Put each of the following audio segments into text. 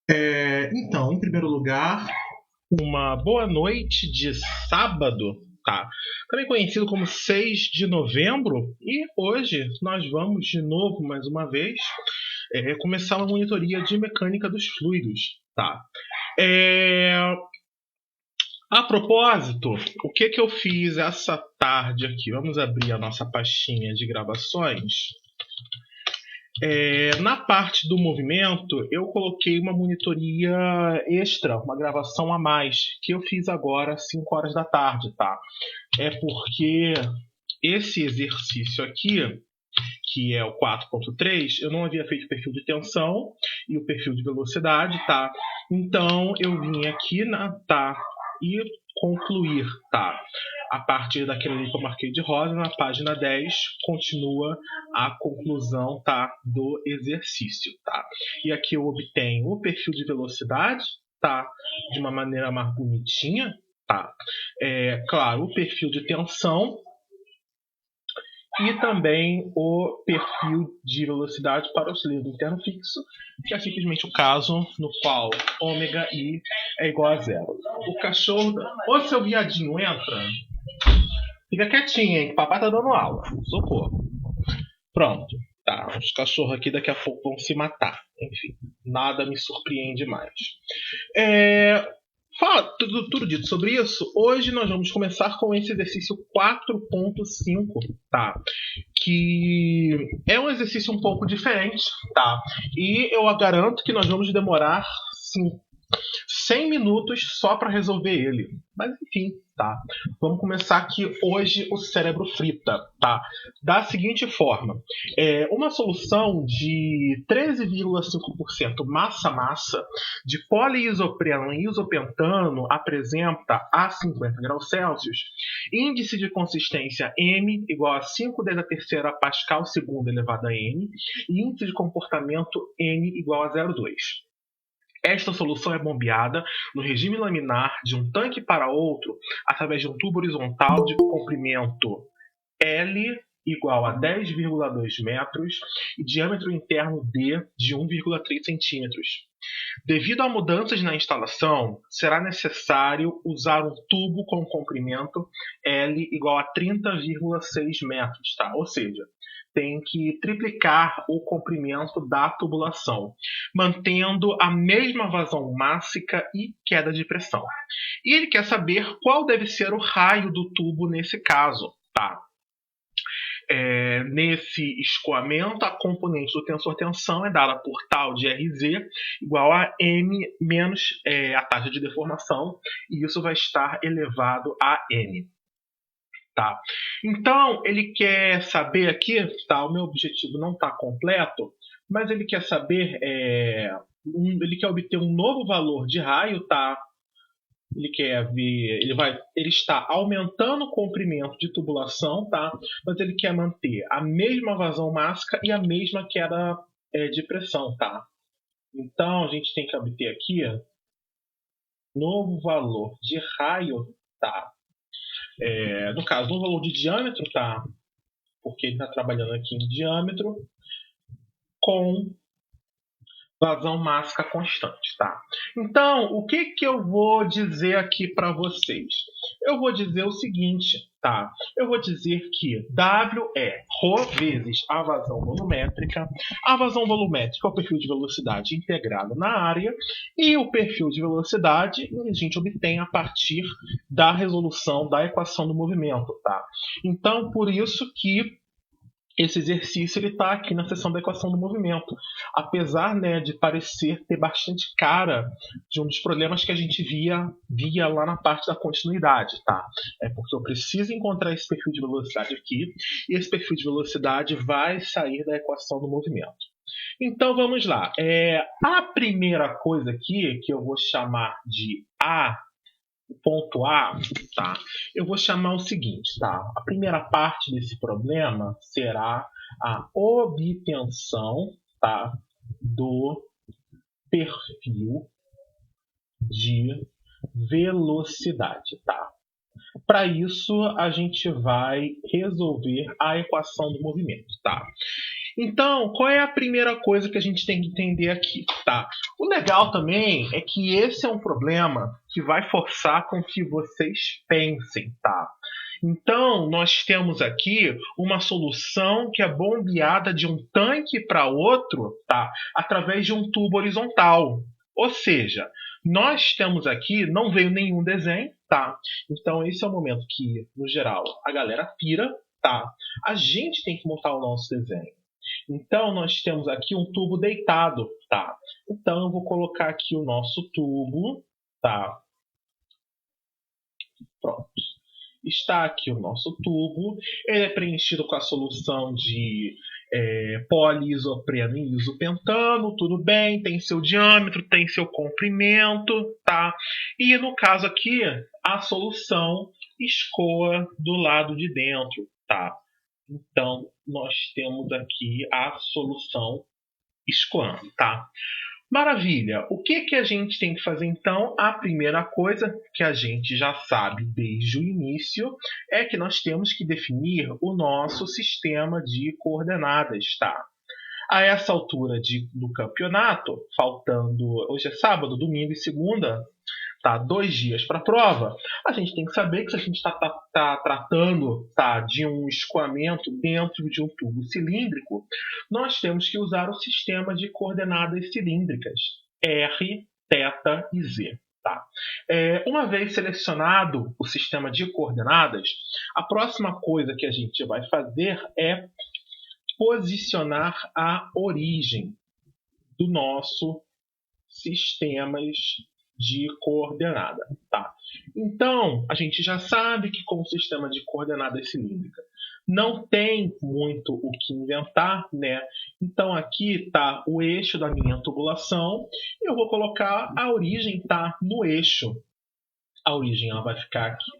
Então, em primeiro lugar, uma boa noite de sábado, tá? Também conhecido como 6 de novembro. E hoje nós vamos de novo, mais uma vez, começar uma monitoria de mecânica dos fluidos, tá? É, A propósito, o que eu fiz essa tarde aqui? Vamos abrir a nossa pastinha de gravações. Na parte do movimento, eu coloquei uma monitoria extra, uma gravação a mais, que eu fiz agora às 5 horas da tarde, tá? É porque esse exercício aqui, que é o 4.3, eu não havia feito o perfil de tensão e o perfil de velocidade, tá? Então, eu vim aqui e concluir, tá? A partir daquele ali que eu marquei de rosa, na página 10, continua a conclusão, tá, do exercício, tá? E aqui eu obtenho o perfil de velocidade, tá, de uma maneira mais bonitinha, tá? Claro, o perfil de tensão e também o perfil de velocidade para o cilindro interno fixo, que é simplesmente o caso no qual ômega i é igual a zero. O cachorro... Ô, seu viadinho, entra! Fica quietinho, hein, que papai tá dando aula. Socorro. Pronto. Tá, os cachorros aqui daqui a pouco vão se matar. Enfim, nada me surpreende mais. Tudo dito sobre isso, hoje nós vamos começar com esse exercício 4.5, tá? Que é um exercício um pouco diferente, tá? E eu garanto que nós vamos demorar, sim, 100 minutos só para resolver ele. Mas enfim, tá? Vamos começar aqui hoje o cérebro frita, tá? Da seguinte forma: uma solução de 13,5% massa-massa de poliisopreno e isopentano apresenta a 50 graus Celsius índice de consistência M igual a 5 × 10⁻³ Pascal segundo elevado a N e índice de comportamento N igual a 0,2. Esta solução é bombeada no regime laminar de um tanque para outro através de um tubo horizontal de comprimento L igual a 10,2 metros e diâmetro interno D de 1,3 centímetros. Devido a mudanças na instalação, será necessário usar um tubo com comprimento L igual a 30,6 metros, tá? Ou seja, tem que triplicar o comprimento da tubulação, mantendo a mesma vazão mássica e queda de pressão. E ele quer saber qual deve ser o raio do tubo nesse caso, tá? Nesse escoamento, a componente do tensor tensão é dada por tal de Rz igual a M menos a taxa de deformação, e isso vai estar elevado a N. Tá? Então, ele quer saber aqui, tá? O meu objetivo não está completo, mas ele quer saber, ele quer obter um novo valor de raio, tá? Ele quer ver, ele está aumentando o comprimento de tubulação, tá? Mas ele quer manter a mesma vazão mássica e a mesma queda de pressão, tá? Então a gente tem que obter aqui novo valor de raio, tá? No caso, um valor de diâmetro, tá? Porque ele está trabalhando aqui em diâmetro com vazão mássica constante, tá? Então, o que eu vou dizer aqui para vocês? Eu vou dizer o seguinte, tá? Eu vou dizer que W é ρ vezes a vazão volumétrica. A vazão volumétrica é o perfil de velocidade integrado na área e o perfil de velocidade a gente obtém a partir da resolução da equação do movimento, tá? Então, por isso que esse exercício está aqui na seção da equação do movimento. Apesar, né, de parecer ter bastante cara de um dos problemas que a gente via lá na parte da continuidade, tá? É porque eu preciso encontrar esse perfil de velocidade aqui, e esse perfil de velocidade vai sair da equação do movimento. Então vamos lá. A primeira coisa aqui, que eu vou chamar de A, ponto A, tá? Eu vou chamar o seguinte, tá? A primeira parte desse problema será a obtenção, tá, do perfil de velocidade, tá? Para isso, a gente vai resolver a equação do movimento, tá? Então, qual é a primeira coisa que a gente tem que entender aqui, tá? O legal também é que esse é um problema que vai forçar com que vocês pensem, tá? Então, nós temos aqui uma solução que é bombeada de um tanque para outro, tá? Através de um tubo horizontal. Ou seja, nós temos aqui, não veio nenhum desenho, tá? Então, esse é o momento que, no geral, a galera pira, tá? A gente tem que montar o nosso desenho. Então, nós temos aqui um tubo deitado, tá? Então, eu vou colocar aqui o nosso tubo, tá? Pronto. Está aqui o nosso tubo. Ele é preenchido com a solução de poliisopreno e isopentano, tudo bem, tem seu diâmetro, tem seu comprimento, tá? E no caso aqui, a solução escoa do lado de dentro, tá? Então, nós temos aqui a solução escoando, tá? Maravilha! O que, que a gente tem que fazer então? A primeira coisa que a gente já sabe desde o início é que nós temos que definir o nosso sistema de coordenadas, tá? A essa altura do campeonato, faltando hoje é sábado, domingo e segunda, tá? 2 dias para a prova, a gente tem que saber que se a gente está tratando, tá, de um escoamento dentro de um tubo cilíndrico, nós temos que usar o sistema de coordenadas cilíndricas R, θ e Z. Tá? Uma vez selecionado o sistema de coordenadas, a próxima coisa que a gente vai fazer é posicionar a origem do nosso sistemas de coordenada, tá? Então, a gente já sabe que com o sistema de coordenadas cilíndrica não tem muito o que inventar, né? Então aqui está o eixo da minha tubulação. Eu vou colocar a origem, tá, no eixo. A origem ela vai ficar aqui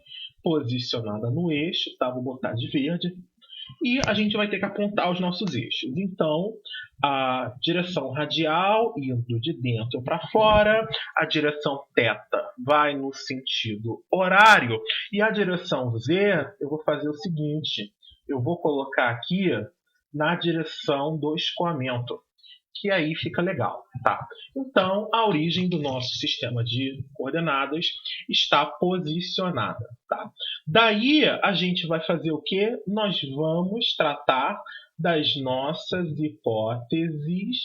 posicionada no eixo, tá? Vou botar de verde. E a gente vai ter que apontar os nossos eixos. Então, a direção radial indo de dentro para fora, a direção θ vai no sentido horário e a direção Z eu vou fazer o seguinte, eu vou colocar aqui na direção do escoamento, que aí fica legal, tá? Então, a origem do nosso sistema de coordenadas está posicionada, tá? Daí, a gente vai fazer o quê? Nós vamos tratar das nossas hipóteses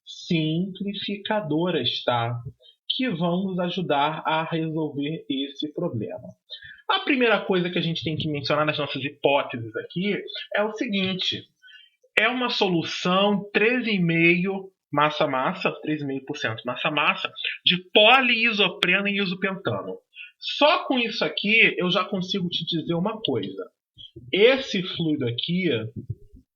simplificadoras, tá? Que vão nos ajudar a resolver esse problema. A primeira coisa que a gente tem que mencionar nas nossas hipóteses aqui é o seguinte: é uma solução 13,5% massa-massa, 13,5% massa-massa, de poliisopreno e isopentano. Só com isso aqui eu já consigo te dizer uma coisa. Esse fluido aqui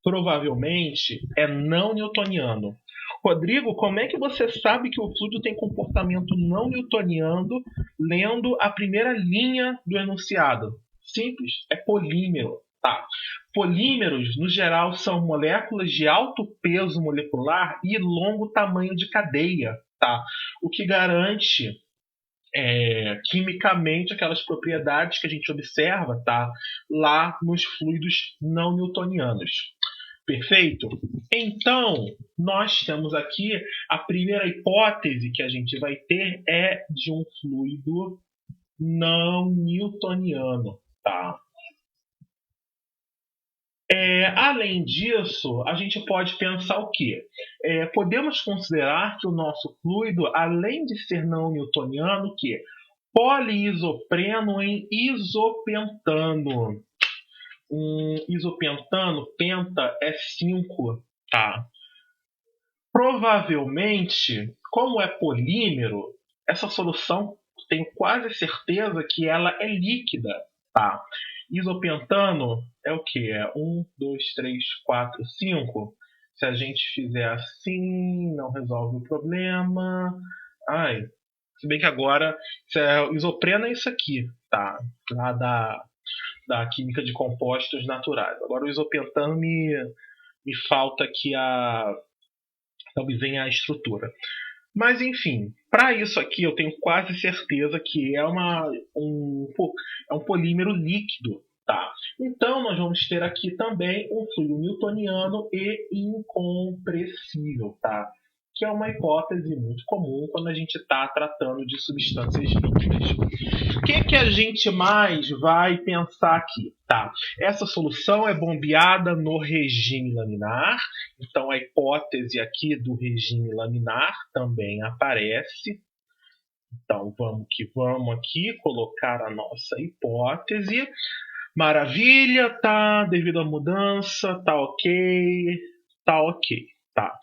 provavelmente é não newtoniano. Rodrigo, como é que você sabe que o fluido tem comportamento não newtoniano lendo a primeira linha do enunciado? Simples, é polímero. Tá. Polímeros, no geral, são moléculas de alto peso molecular e longo tamanho de cadeia, tá? O que garante quimicamente aquelas propriedades que a gente observa, tá, lá nos fluidos não newtonianos. Perfeito? Então, nós temos aqui a primeira hipótese que a gente vai ter é de um fluido não newtoniano, tá? Além disso, a gente pode pensar o quê? Podemos considerar que o nosso fluido, além de ser não newtoniano, o quê? Poliisopreno em isopentano. Isopentano, penta é 5, tá? Provavelmente, como é polímero, essa solução, tenho quase certeza que ela é líquida, tá? Isopentano é o que? É 1, 2, 3, 4, 5. Se a gente fizer assim, não resolve o problema. Ai, se bem que agora, isopreno é isso aqui, tá? Lá da química de compostos naturais. Agora o isopentano me falta aqui talvez venha a estrutura. Mas enfim, para isso aqui eu tenho quase certeza que é um polímero líquido, Tá? Então, nós vamos ter aqui também um fluido newtoniano e incompressível, tá? Que é uma hipótese muito comum quando a gente está tratando de substâncias líquidas. O que a gente mais vai pensar aqui? Tá? Essa solução é bombeada no regime laminar, então a hipótese aqui do regime laminar também aparece. Então vamos aqui colocar a nossa hipótese. Maravilha, tá? Devido à mudança, tá ok, tá ok, tá?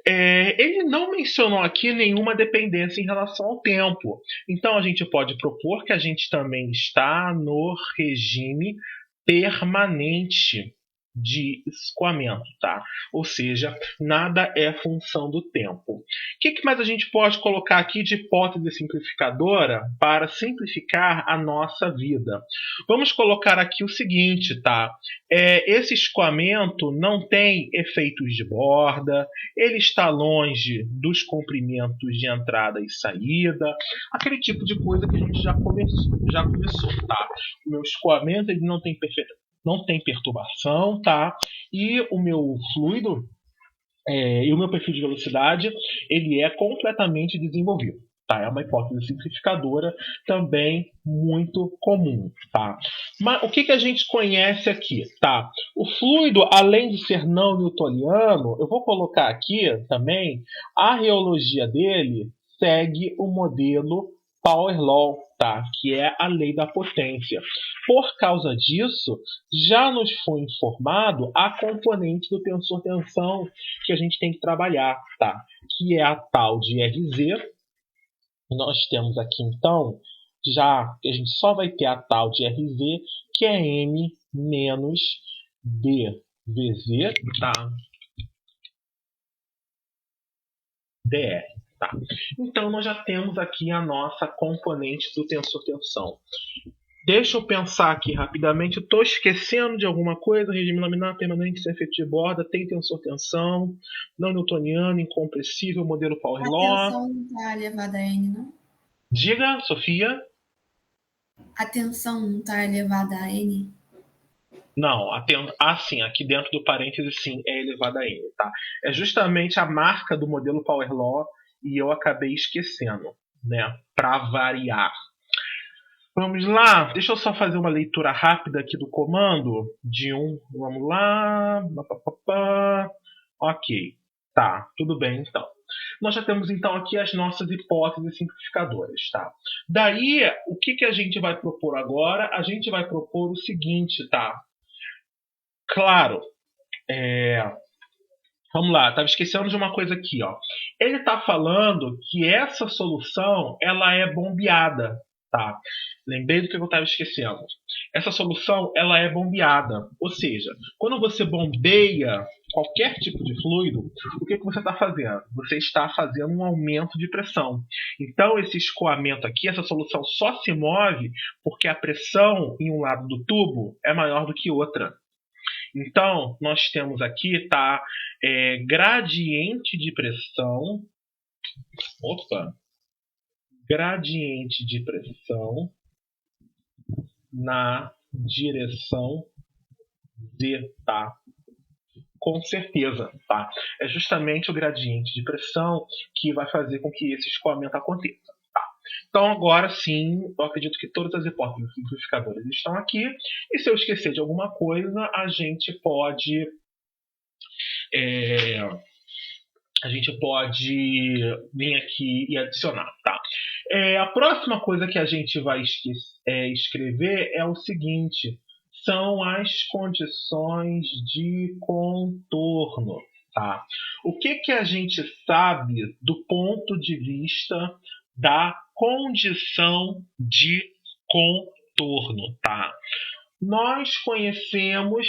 Ele não mencionou aqui nenhuma dependência em relação ao tempo. Então a gente pode propor que a gente também está no regime permanente de escoamento, tá? Ou seja, nada é função do tempo. O que mais a gente pode colocar aqui de hipótese simplificadora para simplificar a nossa vida? Vamos colocar aqui o seguinte, tá? Esse escoamento não tem efeitos de borda, ele está longe dos comprimentos de entrada e saída, aquele tipo de coisa que a gente já começou, tá? O meu escoamento ele não tem perturbação, tá? E o meu fluido e o meu perfil de velocidade ele é completamente desenvolvido. Tá? É uma hipótese simplificadora também muito comum. Tá? Mas o que a gente conhece aqui? Tá? O fluido, além de ser não newtoniano, eu vou colocar aqui também, a reologia dele segue o modelo Power Law, tá? Que é a lei da potência. Por causa disso, já nos foi informado a componente do tensor-tensão que a gente tem que trabalhar, tá? Que é a tal de RZ. Nós temos aqui, então, já que a gente só vai ter a tal de RZ, que é M menos dVz, tá? dr. Tá? Então, nós já temos aqui a nossa componente do tensor-tensão. Deixa eu pensar aqui rapidamente. Estou esquecendo de alguma coisa. Regime laminar permanente sem efeito de borda, tem tensor-tensão, não newtoniano, incompressível, modelo Power Law. A tensão não está elevada a N, não? Diga, Sofia. A tensão não está elevada a N? Não, sim, aqui dentro do parênteses sim, é elevada a N, tá? É justamente a marca do modelo Power Law e eu acabei esquecendo, né? Para variar. Vamos lá, deixa eu só fazer uma leitura rápida aqui do comando. Vamos lá. Ok, tá, tudo bem então. Nós já temos então aqui as nossas hipóteses simplificadoras, tá? Daí, o que a gente vai propor agora? A gente vai propor o seguinte, tá? Claro, vamos lá, estava esquecendo de uma coisa aqui, ó. Ele está falando que essa solução ela é bombeada, tá? Lembrei do que eu estava esquecendo. Essa solução ela é bombeada, ou seja, quando você bombeia qualquer tipo de fluido, o que você está fazendo? Você está fazendo um aumento de pressão. Então esse escoamento aqui, essa solução só se move porque a pressão em um lado do tubo é maior do que outra. Então, nós temos aqui, tá, gradiente de pressão. Opa! Gradiente de pressão na direção Z, tá? Com certeza, tá? É justamente o gradiente de pressão que vai fazer com que esse escoamento aconteça. Então, agora sim, eu acredito que todas as hipóteses simplificadoras estão aqui. E se eu esquecer de alguma coisa, a gente pode vir aqui e adicionar, tá? A próxima coisa que a gente vai escrever é o seguinte: são as condições de contorno, tá? O que a gente sabe do ponto de vista da condição de contorno, tá? Nós conhecemos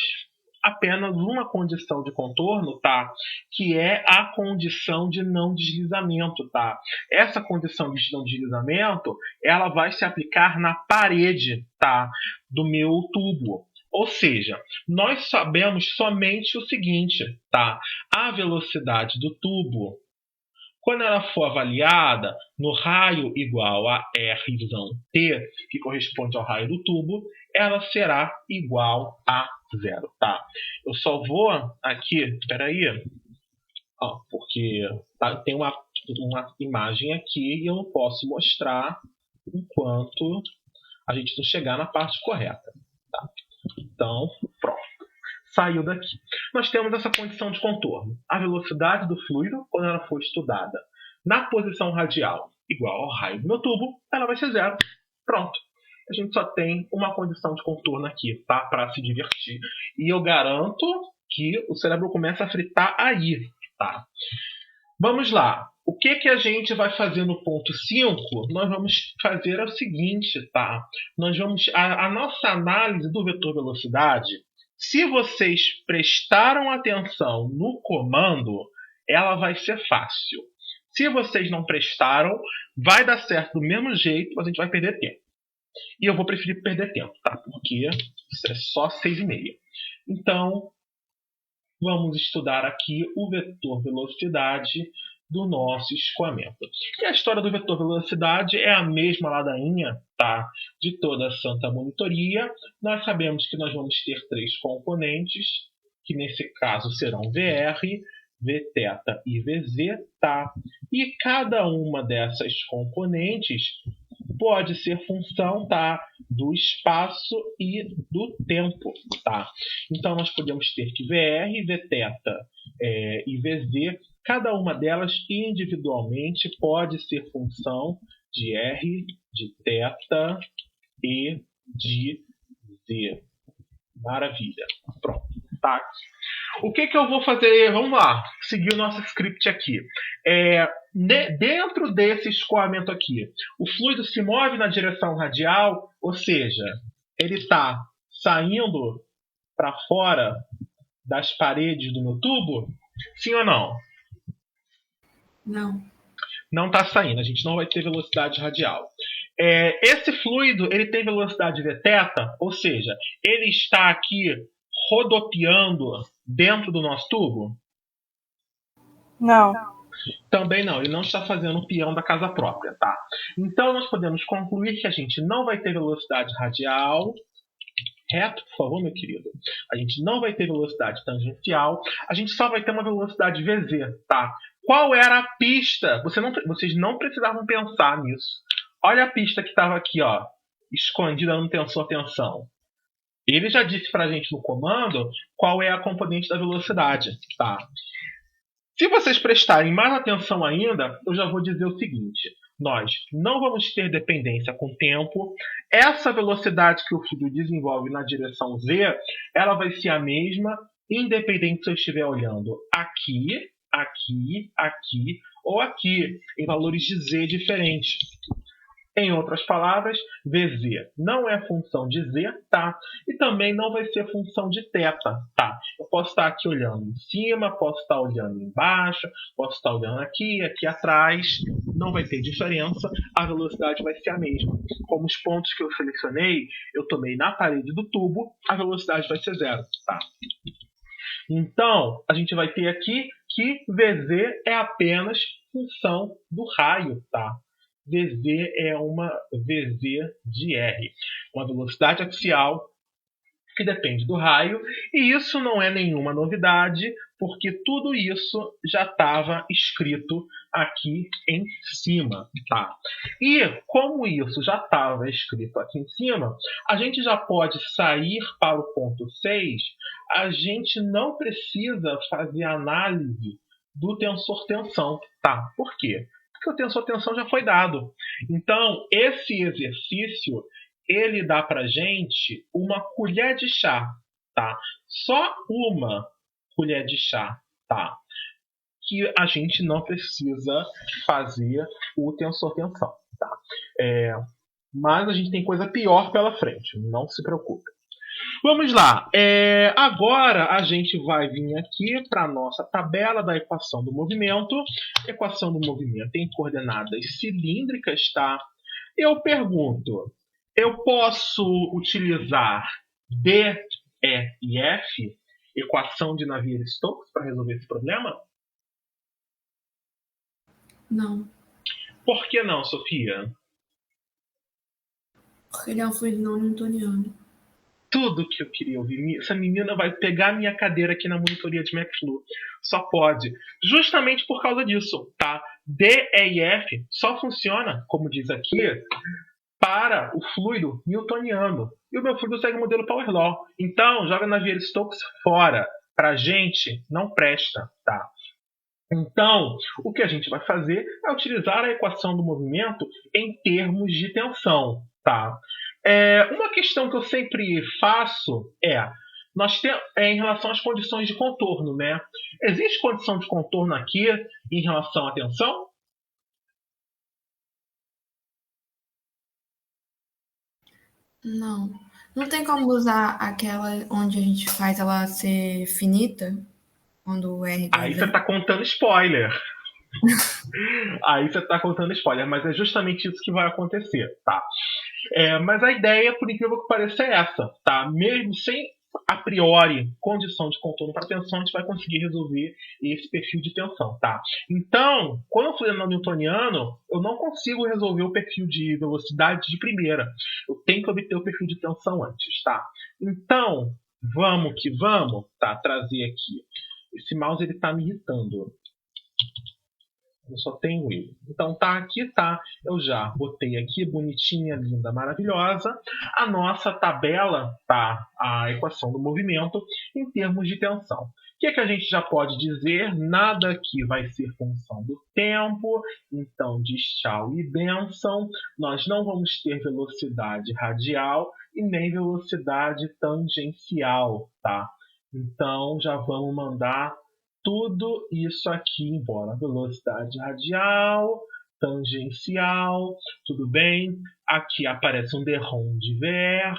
apenas uma condição de contorno, tá? Que é a condição de não deslizamento, tá? Essa condição de não deslizamento, ela vai se aplicar na parede, tá? Do meu tubo. Ou seja, nós sabemos somente o seguinte, tá? A velocidade do tubo, quando ela for avaliada no raio igual a R t, que corresponde ao raio do tubo, ela será igual a zero, tá? Eu só vou aqui, peraí, porque tem uma imagem aqui e eu não posso mostrar enquanto a gente não chegar na parte correta, tá? Então, pronto. Saiu daqui. Nós temos essa condição de contorno. A velocidade do fluido, quando ela for estudada na posição radial igual ao raio do meu tubo, ela vai ser zero. Pronto. A gente só tem uma condição de contorno aqui, tá? Para se divertir. E eu garanto que o cérebro começa a fritar aí, tá? Vamos lá. O que a gente vai fazer no ponto 5? Nós vamos fazer o seguinte, tá? Nós vamos a nossa análise do vetor velocidade, se vocês prestaram atenção no comando, ela vai ser fácil. Se vocês não prestaram, vai dar certo do mesmo jeito, mas a gente vai perder tempo. E eu vou preferir perder tempo, tá? Porque isso é só 6,5. Então, vamos estudar aqui o vetor velocidade do nosso escoamento. E a história do vetor velocidade é a mesma ladainha, tá? De toda a santa monitoria. Nós sabemos que nós vamos ter 3 componentes, que nesse caso serão VR, Vθ e Vz, tá? E cada uma dessas componentes pode ser função, tá, do espaço e do tempo, tá? Então nós podemos ter que VR, Vθ e Vz, cada uma delas individualmente pode ser função de R, de θ e de Z. Maravilha. Pronto, tá? O que eu vou fazer? Vamos lá, seguir o nosso script aqui. Dentro desse escoamento aqui, o fluido se move na direção radial, ou seja, ele está saindo para fora das paredes do meu tubo? Sim ou não? Não. Não está saindo, a gente não vai ter velocidade radial. Esse fluido ele tem velocidade Vθ, ou seja, ele está aqui rodopiando dentro do nosso tubo? Não. Também não, ele não está fazendo o peão da casa própria, tá? Então nós podemos concluir que a gente não vai ter velocidade radial. Reto, por favor, meu querido. A gente não vai ter velocidade tangencial, a gente só vai ter uma velocidade Vz, tá? Qual era a pista? Vocês não precisavam pensar nisso. Olha a pista que estava aqui, ó, escondida no tensor tensão. Ele já disse pra gente no comando qual é a componente da velocidade, tá? Se vocês prestarem mais atenção ainda, eu já vou dizer o seguinte. Nós não vamos ter dependência com o tempo. Essa velocidade que o fluido desenvolve na direção Z, ela vai ser a mesma, independente se eu estiver olhando aqui, aqui, aqui ou aqui, em valores de Z diferentes. Em outras palavras, Vz não é função de Z, tá? E também não vai ser função de θ, tá? Eu posso estar aqui olhando em cima, posso estar olhando embaixo, posso estar olhando aqui, aqui atrás. Não vai ter diferença, a velocidade vai ser a mesma. Como os pontos que eu selecionei, eu tomei na parede do tubo, a velocidade vai ser zero, tá? Então, a gente vai ter aqui que Vz é apenas função do raio, tá? Vz é uma Vz de R, uma velocidade axial que depende do raio, e isso não é nenhuma novidade, porque tudo isso já estava escrito aqui em cima, tá? E como isso já estava escrito aqui em cima, a gente já pode sair para o ponto 6, a gente não precisa fazer análise do tensor tensão, tá? Por quê? Porque o tensor tensão já foi dado. Então, esse exercício, ele dá pra gente uma colher de chá, tá? Só uma colher de chá, tá? Que a gente não precisa fazer o tensor tensão, tá? Mas a gente tem coisa pior pela frente, não se preocupe. Vamos lá. Agora a gente vai vir aqui para a nossa tabela da equação do movimento. Equação do movimento em coordenadas cilíndricas, tá? Eu pergunto, eu posso utilizar D, E e F, equação de Navier-Stokes, para resolver esse problema? Não. Por que não, Sofia? Porque ele é um fluido não newtoniano. tudo que eu queria ouvir. Essa menina vai pegar minha cadeira aqui na monitoria de McFlu. Só pode. Justamente por causa disso, tá? D, E e F só funciona, como diz aqui, para o fluido newtoniano. E o meu fluido segue o modelo Power Law. Então, joga Navier-Stokes fora. Pra gente, não presta, tá? Então, o que a gente vai fazer é utilizar a equação do movimento em termos de tensão, tá? Uma questão que eu sempre faço em relação às condições de contorno, né? Existe condição de contorno aqui em relação à tensão? Não. Não tem como usar aquela onde a gente faz ela ser finita? Quando o R igual a Aí você zero? tá contando spoiler. Aí você tá contando spoiler, mas é justamente isso que vai acontecer, tá? Mas a ideia, por incrível que pareça, é essa, tá? Mesmo sem a priori condição de contorno para tensão, a gente vai conseguir resolver esse perfil de tensão, tá? Então, quando eu fui no newtoniano, eu não consigo resolver o perfil de velocidade de primeira. Eu tenho que obter o perfil de tensão antes, tá? Então, vamos que vamos, tá? Trazer aqui. Esse mouse ele tá me irritando. Eu só tenho ele. Então tá aqui, tá? Eu já botei aqui, bonitinha, linda, maravilhosa, a nossa tabela, tá? A equação do movimento em termos de tensão. O que é que a gente já pode dizer? Nada aqui vai ser função do tempo, então diz tchau e benção. Nós não vamos ter velocidade radial e nem velocidade tangencial, tá? Então já vamos mandar tudo isso aqui embora. Velocidade radial, tangencial, tudo bem. Aqui aparece um derrom de VR,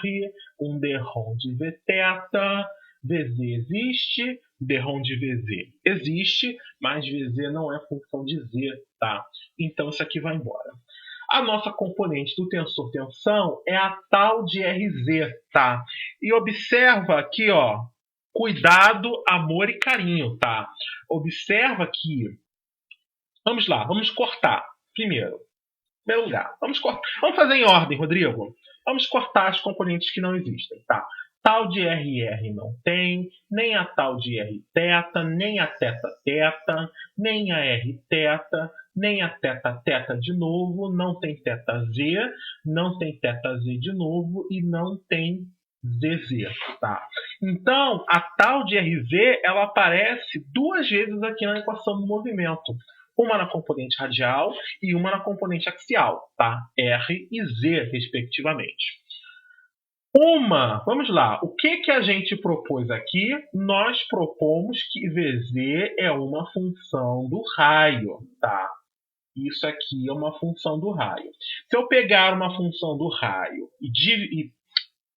um derrom de Vθ, Vz existe, derrom de Vz existe, mas Vz não é função de Z, tá? Então isso aqui vai embora. A nossa componente do tensor tensão é a tal de Rz, tá? E observa aqui, ó, cuidado, amor e carinho, tá? Observa que... Vamos lá, vamos cortar. Primeiro lugar, vamos fazer em ordem, Rodrigo. Vamos cortar as componentes que não existem, tá? Tal de RR não tem, nem a tal de Rθ, nem a θθ, nem a Rθ, nem a θθ de novo, não tem θz, não tem θz de novo e não tem ZZ, tá? Então, a tal de RZ, ela aparece duas vezes aqui na equação do movimento. Uma na componente radial e uma na componente axial, tá? R e Z, respectivamente. Vamos lá, o que a gente propôs aqui? Nós propomos que VZ é uma função do raio, tá? Isso aqui é uma função do raio. Se eu pegar uma função do raio e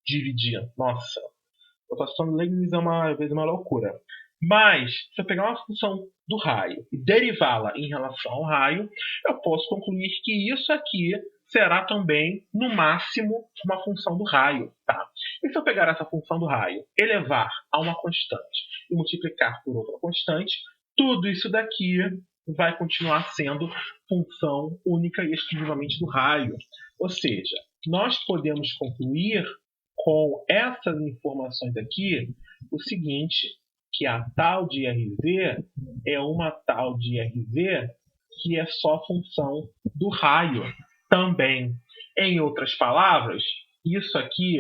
dividir, nossa, a rotação de Leibniz é uma loucura. Mas, se eu pegar uma função do raio e derivá-la em relação ao raio, eu posso concluir que isso aqui será também, no máximo, uma função do raio. Tá? E se eu pegar essa função do raio, elevar a uma constante e multiplicar por outra constante, tudo isso daqui vai continuar sendo função única e exclusivamente do raio. Ou seja, nós podemos concluir com essas informações aqui o seguinte, que a tal de RZ é uma tal de RZ que é só função do raio também. Em outras palavras, isso aqui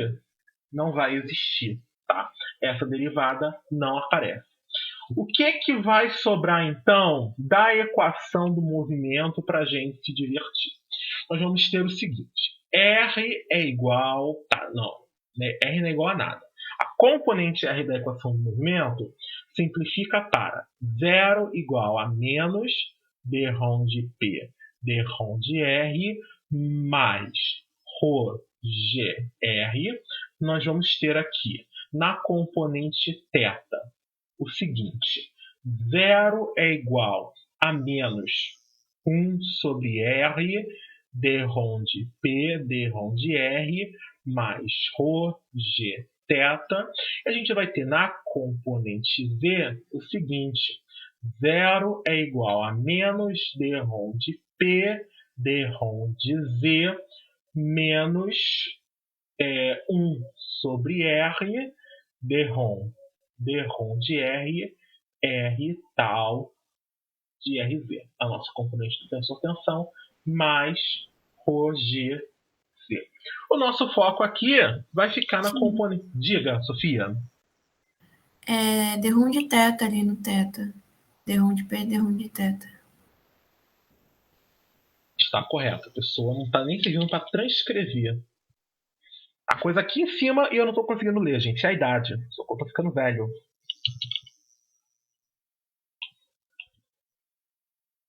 não vai existir, tá? Essa derivada não aparece. O que vai sobrar, então, da equação do movimento para a gente se divertir? Nós vamos ter o seguinte, R é igual... R não é igual a nada. A componente R da equação do movimento simplifica para 0 igual a menos dρ de P dρ de R mais ρgr. Nós vamos ter aqui na componente θ o seguinte, 0 é igual a menos 1 sobre R dρ de P dρ de R mais ρgθ. A gente vai ter na componente Z o seguinte, 0 é igual a menos dρ de P dρ de Z menos 1 sobre R, dρ de R, R tal de RZ. A nossa componente do tensor tensão mais ρgz. O nosso foco aqui vai ficar na componente... Diga, Sofia. É dρ de θ ali no θ. dρ de P, dρ de θ. Está correto. A pessoa não está nem servindo para transcrever. A coisa aqui em cima e eu não estou conseguindo ler, gente. É a idade. Só que eu estou ficando velho.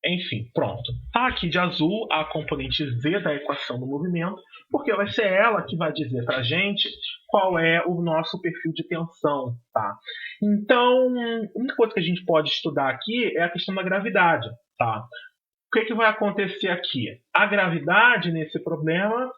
Enfim, pronto. Tá aqui de azul a componente Z da equação do movimento, porque vai ser ela que vai dizer para a gente qual é o nosso perfil de tensão, tá? Então, a única coisa que a gente pode estudar aqui é a questão da gravidade, tá? O que vai acontecer aqui? A gravidade nesse problema,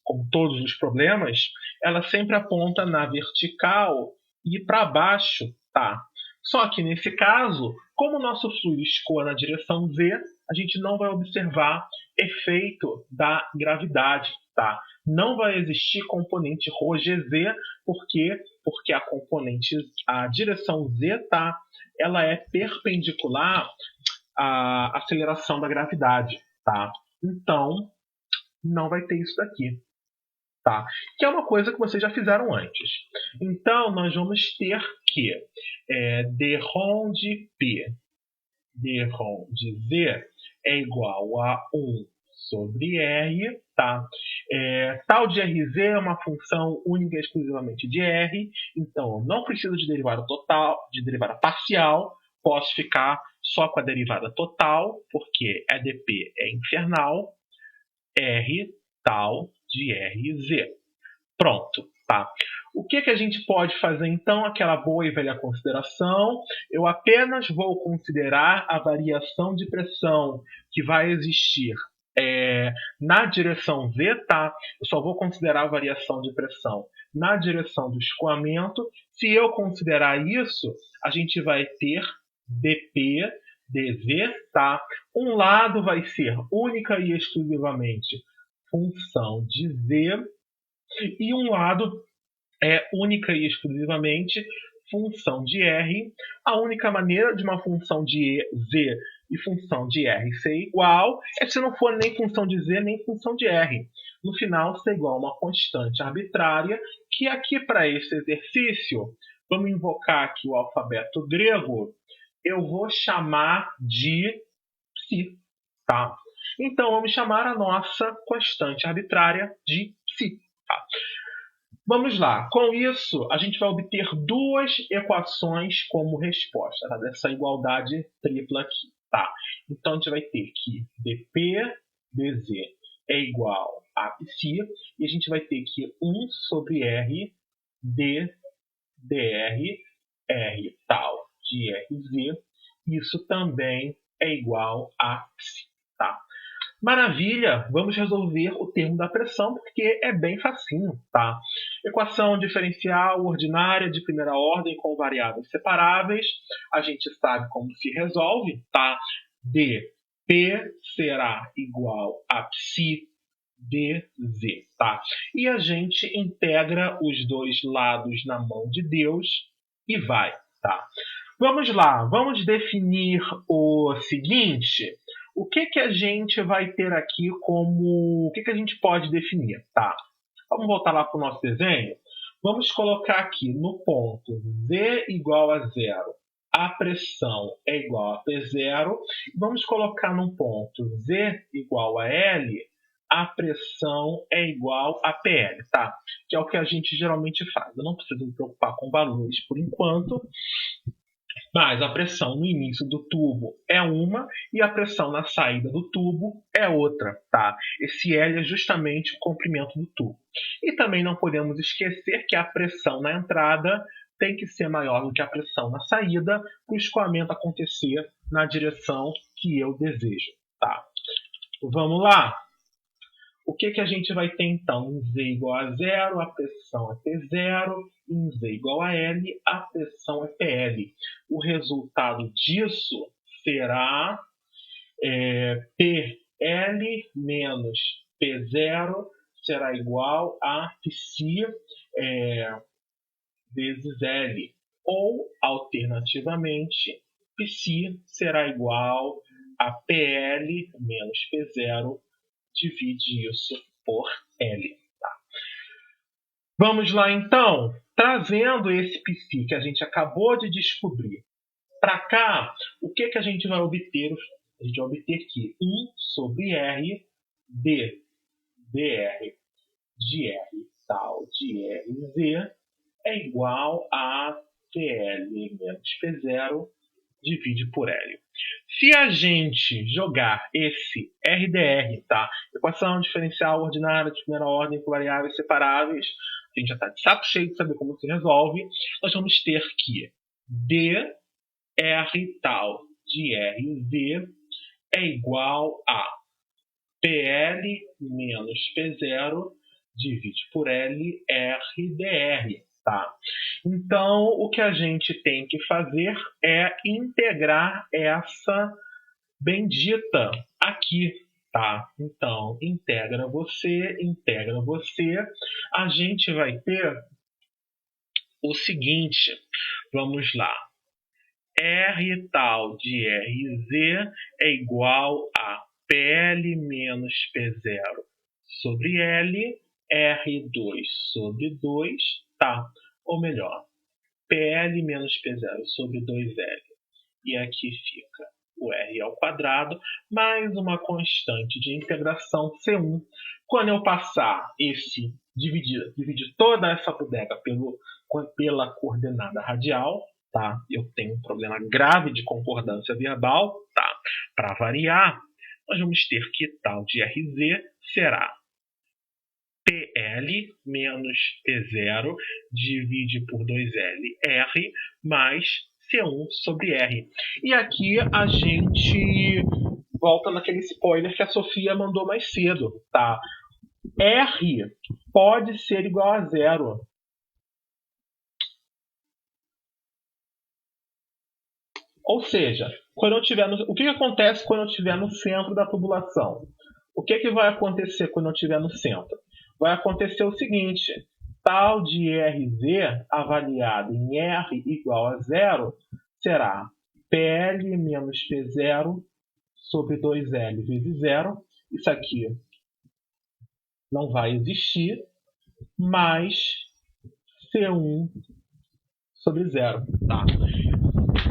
como todos os problemas, ela sempre aponta na vertical e para baixo, tá? Só que nesse caso, como o nosso fluido escoa na direção Z, a gente não vai observar efeito da gravidade, tá? Não vai existir componente ρgz, por quê? Porque a direção Z, tá? Ela é perpendicular à aceleração da gravidade, tá? Então, não vai ter isso daqui. Tá? Que é uma coisa que vocês já fizeram antes. Então, nós vamos ter que dρ de P, dρ de Z é igual a 1 sobre R. Tá? Tal de RZ é uma função única e exclusivamente de R. Então, não preciso de derivada total, de derivada parcial. Posso ficar só com a derivada total, porque dp é infernal. R tal de RZ. Pronto, tá? O que a gente pode fazer então? Aquela boa e velha consideração. Eu apenas vou considerar a variação de pressão que vai existir na direção V, tá? Eu só vou considerar a variação de pressão na direção do escoamento. Se eu considerar isso, a gente vai ter dP dV, tá? Um lado vai ser única e exclusivamente função de Z e um lado é única e exclusivamente função de R. A única maneira de uma função de Z e função de R ser igual é se não for nem função de Z nem função de R. No final, ser igual a uma constante arbitrária, que aqui para esse exercício, vamos invocar aqui o alfabeto grego, eu vou chamar de psi, tá? Então, vamos chamar a nossa constante arbitrária de psi. Tá? Vamos lá. Com isso, a gente vai obter duas equações como resposta, tá? Dessa igualdade tripla aqui. Tá? Então, a gente vai ter que dP dz é igual a psi, e a gente vai ter que 1 sobre R d dr R tal de Rz, isso também é igual a psi. Tá? Maravilha! Vamos resolver o termo da pressão, porque é bem facinho. Tá? Equação diferencial ordinária de primeira ordem com variáveis separáveis. A gente sabe como se resolve. Tá? dP será igual a psi dz. Tá? E a gente integra os dois lados na mão de Deus e vai. Tá? Vamos lá, vamos definir o seguinte. O que a gente vai ter aqui como... O que a gente pode definir? Tá? Vamos voltar lá para o nosso desenho. Vamos colocar aqui no ponto Z igual a 0. A pressão é igual a P0. Vamos colocar no ponto Z igual a L. A pressão é igual a PL, tá? Que é o que a gente geralmente faz. Eu não preciso me preocupar com valores por enquanto. Mas a pressão no início do tubo é uma e a pressão na saída do tubo é outra, tá? Esse L é justamente o comprimento do tubo. E também não podemos esquecer que a pressão na entrada tem que ser maior do que a pressão na saída para o escoamento acontecer na direção que eu desejo, tá? Vamos lá! O que a gente vai ter então? Em Z igual a 0, a pressão é P0. Em Z igual a L, a pressão é PL. O resultado disso será PL menos P0 será igual a psi. vezes L. Ou, alternativamente, Psi será igual a PL menos P0, divide isso por L. Tá? Vamos lá, então. Trazendo esse Psi que a gente acabou de descobrir para cá, o que a gente vai obter? A gente vai obter que 1 sobre R d dr de R tal de RZ é igual a PL menos P0 divide por L. Se a gente jogar esse RDR, tá? Equação diferencial ordinária de primeira ordem com variáveis separáveis, a gente já está de saco cheio de saber como se resolve, nós vamos ter que dr tal de RZ é igual a PL menos P0 divide por L RDR. Tá? Então, o que a gente tem que fazer é integrar essa bendita aqui. Tá? Então, integra você. A gente vai ter o seguinte. Vamos lá. R tal de RZ é igual a PL menos P0 sobre L, R2 sobre 2, tá? Ou melhor, PL menos P0 sobre 2L. E aqui fica o R ao quadrado, mais uma constante de integração C1. Quando eu passar dividir toda essa bodega pela coordenada radial, tá? Eu tenho um problema grave de concordância verbal, tá? Para variar, nós vamos ter que tal de RZ será PL menos P0 divide por 2L R mais C1 sobre R. E aqui a gente volta naquele spoiler que a Sofia mandou mais cedo, tá? R pode ser igual a 0. Ou seja, o que acontece quando eu estiver no centro da tubulação? O que vai acontecer quando eu estiver no centro? Vai acontecer o seguinte, tal de RZ avaliado em R igual a 0 será PL menos P0 sobre 2L vezes 0. Isso aqui não vai existir, mais C1 sobre 0. Tá?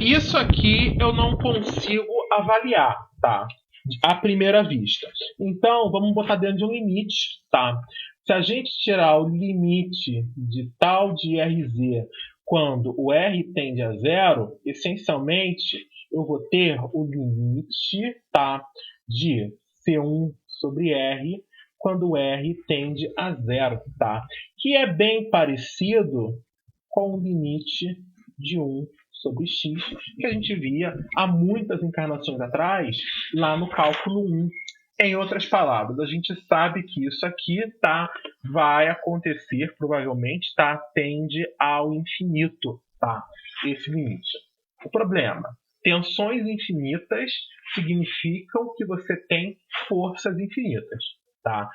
Isso aqui eu não consigo avaliar, tá? À primeira vista. Então, vamos botar dentro de um limite, tá? Se a gente tirar o limite de tal de RZ quando o R tende a 0, essencialmente eu vou ter o limite, tá, de C1 sobre R quando o R tende a 0, tá? Que é bem parecido com o limite de 1 sobre x, que a gente via há muitas encarnações atrás, lá no cálculo 1. Em outras palavras, a gente sabe que isso aqui tá, vai acontecer, provavelmente, tá, tende ao infinito, tá, esse limite. O problema, tensões infinitas significam que você tem forças infinitas. Tá?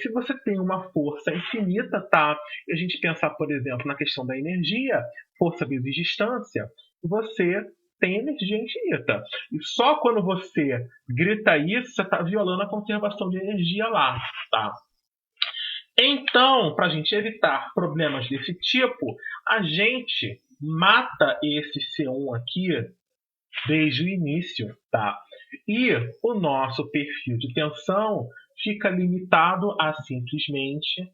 Se você tem uma força infinita, tá? E a gente pensar, por exemplo, na questão da energia, força vezes distância, você tem energia infinita. E só quando você grita isso, você está violando a conservação de energia lá. Tá? Então, para a gente evitar problemas desse tipo, a gente mata esse C1 aqui desde o início. Tá? E o nosso perfil de tensão fica limitado a simplesmente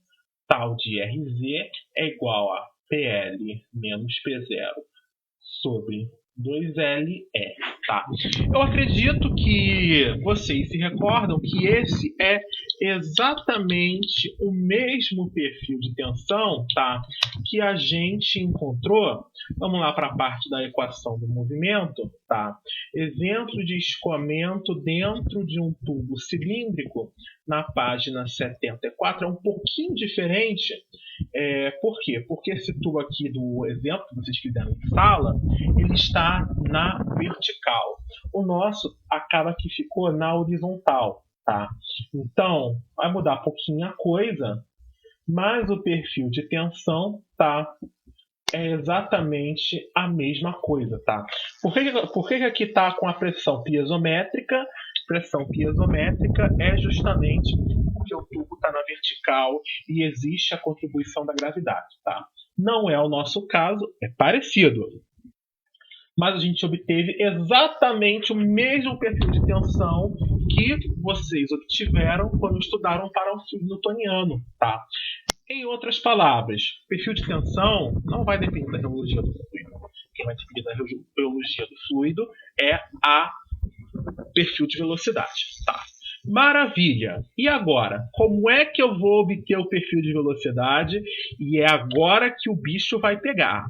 tal de RZ é igual a PL menos P0 sobre 2LR. Tá? Eu acredito que vocês se recordam que esse é exatamente o mesmo perfil de tensão, tá, que a gente encontrou. Vamos lá para a parte da equação do movimento. Tá? Exemplo de escoamento dentro de um tubo cilíndrico na página 74 é um pouquinho diferente. Por quê? Porque esse tubo aqui do exemplo que vocês fizeram em sala, ele está na vertical. O nosso acaba que ficou na horizontal. Tá? Então, vai mudar um pouquinho a coisa, Mas o perfil de tensão é exatamente a mesma coisa, tá? Por que aqui está com a pressão piezométrica? Pressão piezométrica é justamente porque o tubo está na vertical e existe a contribuição da gravidade, tá? Não é o nosso caso, é parecido. Mas a gente obteve exatamente o mesmo perfil de tensão que vocês obtiveram quando estudaram para o fluido newtoniano, tá? Em outras palavras, o perfil de tensão não vai depender da reologia do fluido. Quem vai depender da reologia do fluido é a perfil de velocidade, tá? Maravilha! E agora, como é que eu vou obter o perfil de velocidade? E é agora que o bicho vai pegar.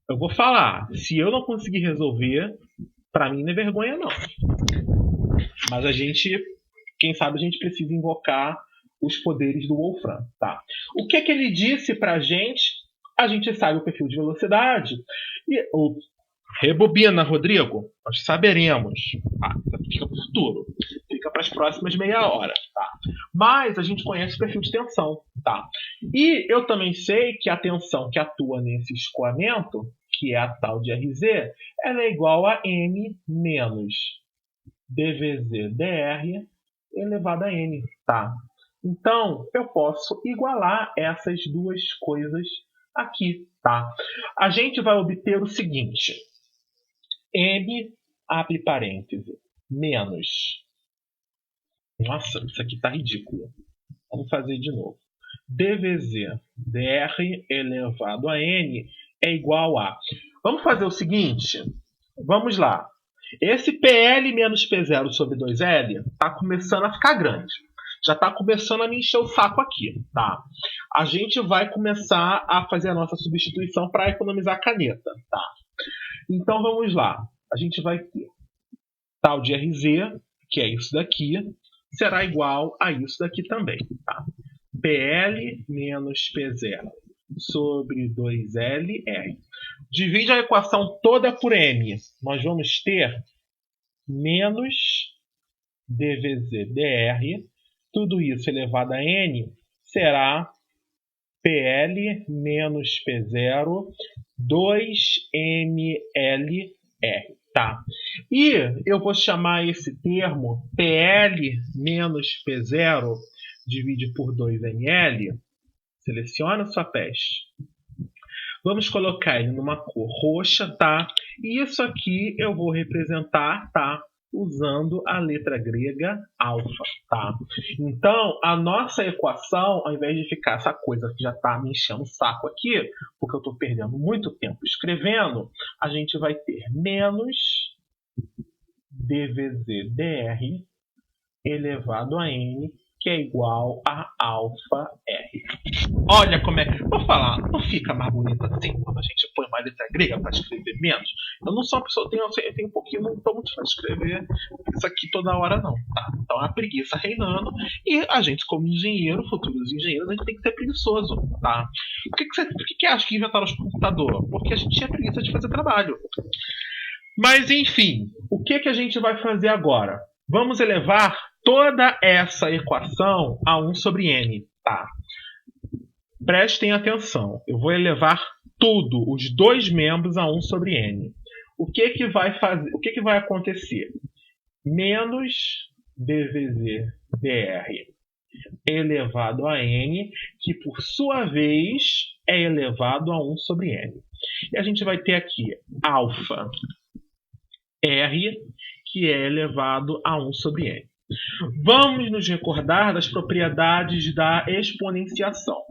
Eu vou falar, se eu não conseguir resolver, para mim não é vergonha não. Mas quem sabe a gente precisa invocar os poderes do Wolfram, tá? O que ele disse pra gente? A gente sabe o perfil de velocidade. Rebobina, Rodrigo. Nós saberemos. Tá? Fica pro futuro. Fica para as próximas meia hora, tá? Mas a gente conhece o perfil de tensão, tá? E eu também sei que a tensão que atua nesse escoamento, que é a tal de RZ, ela é igual a N menos dVz/dr elevado a N, tá? Então, eu posso igualar essas duas coisas aqui, tá? A gente vai obter o seguinte. M, abre parêntese, menos. Nossa, isso aqui tá ridículo. Vamos fazer de novo. dVz/dr elevado a N é igual a... Vamos fazer o seguinte. Vamos lá. Esse PL menos P0 sobre 2L tá começando a ficar grande. Já está começando a me encher o saco aqui, tá? A gente vai começar a fazer a nossa substituição para economizar a caneta, tá? Então vamos lá. A gente vai ter tal de RZ, que é isso daqui, será igual a isso daqui também, tá? PL menos P0 sobre 2LR. Divide a equação toda por M. Nós vamos ter menos dVz/dr. Tudo isso elevado a N será PL menos P0 2mLr, tá? E eu vou chamar esse termo PL menos P0 divide por 2ml. Seleciona sua peste. Vamos colocar ele numa cor roxa, tá? E isso aqui eu vou representar, tá? Usando a letra grega alfa, tá? Então, a nossa equação, ao invés de ficar essa coisa que já está me enchendo o saco aqui, porque eu estou perdendo muito tempo escrevendo, a gente vai ter menos dVz/dr elevado a n, que é igual a alfa r. Olha como é que... Vou falar, não fica mais bonito assim quando a gente põe uma letra grega para escrever menos? Eu não sou uma pessoa, eu tenho um pouquinho, não estou muito para escrever isso aqui toda hora não, tá? Então é a preguiça reinando e a gente como engenheiro, futuros engenheiros, a gente tem que ser preguiçoso, tá? Por que acha que inventaram os computadores? Porque a gente tinha preguiça de fazer trabalho. Mas enfim, o que a gente vai fazer agora? Vamos elevar toda essa equação a 1 sobre n, tá? Prestem atenção, eu vou elevar tudo, os dois membros a 1 sobre n. O que vai acontecer? Menos dVz/dr elevado a n, que por sua vez é elevado a 1 sobre n. E a gente vai ter aqui alfa r, que é elevado a 1 sobre n. Vamos nos recordar das propriedades da exponenciação.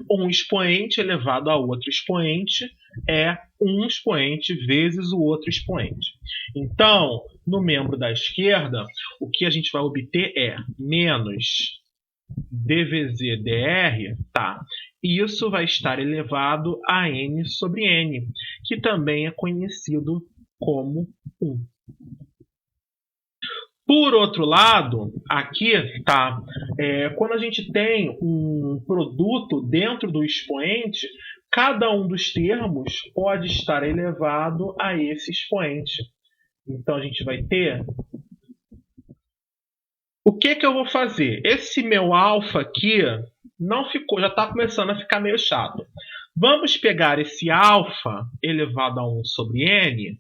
Um expoente elevado a outro expoente é um expoente vezes o outro expoente. Então, no membro da esquerda, o que a gente vai obter é menos dVz/dr, tá? E isso vai estar elevado a n sobre n, que também é conhecido como 1. Por outro lado, aqui, tá? Quando a gente tem um produto dentro do expoente, cada um dos termos pode estar elevado a esse expoente. Então, a gente vai ter... O que eu vou fazer? Esse meu alfa aqui Não ficou, já está começando a ficar meio chato. Vamos pegar esse alfa elevado a 1 sobre n.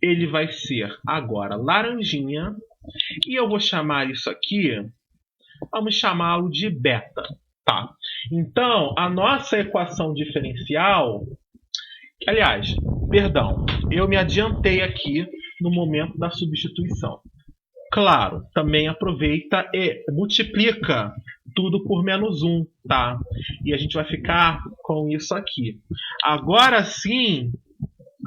Ele vai ser agora laranjinha. E eu vou chamar isso aqui, vamos chamá-lo de beta. Tá? Então, a nossa equação diferencial... Aliás, perdão, eu me adiantei aqui no momento da substituição. Claro, também aproveita e multiplica tudo por menos 1, tá? E a gente vai ficar com isso aqui. Agora sim,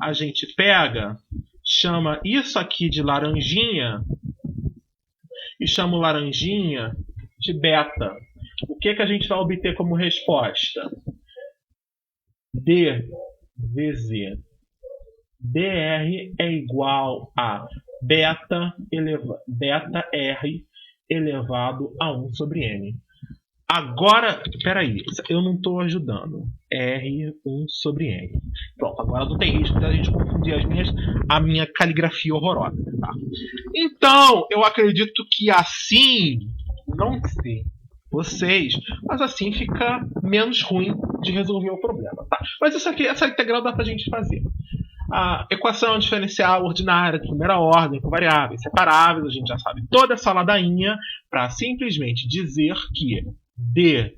a gente pega, chama isso aqui de laranjinha e chama o laranjinha de beta. O que a gente vai obter como resposta? D vezes dr é igual a beta R elevado a 1 sobre n. Agora, peraí, eu não estou ajudando. R1 sobre n. Pronto, agora não tem risco da gente confundir a minha caligrafia horrorosa. Tá? Então, eu acredito que assim, não sei vocês, mas assim fica menos ruim de resolver o problema. Tá? Mas isso aqui, essa integral dá pra gente fazer. A equação diferencial ordinária de primeira ordem com variáveis separáveis, a gente já sabe toda essa ladainha para simplesmente dizer que D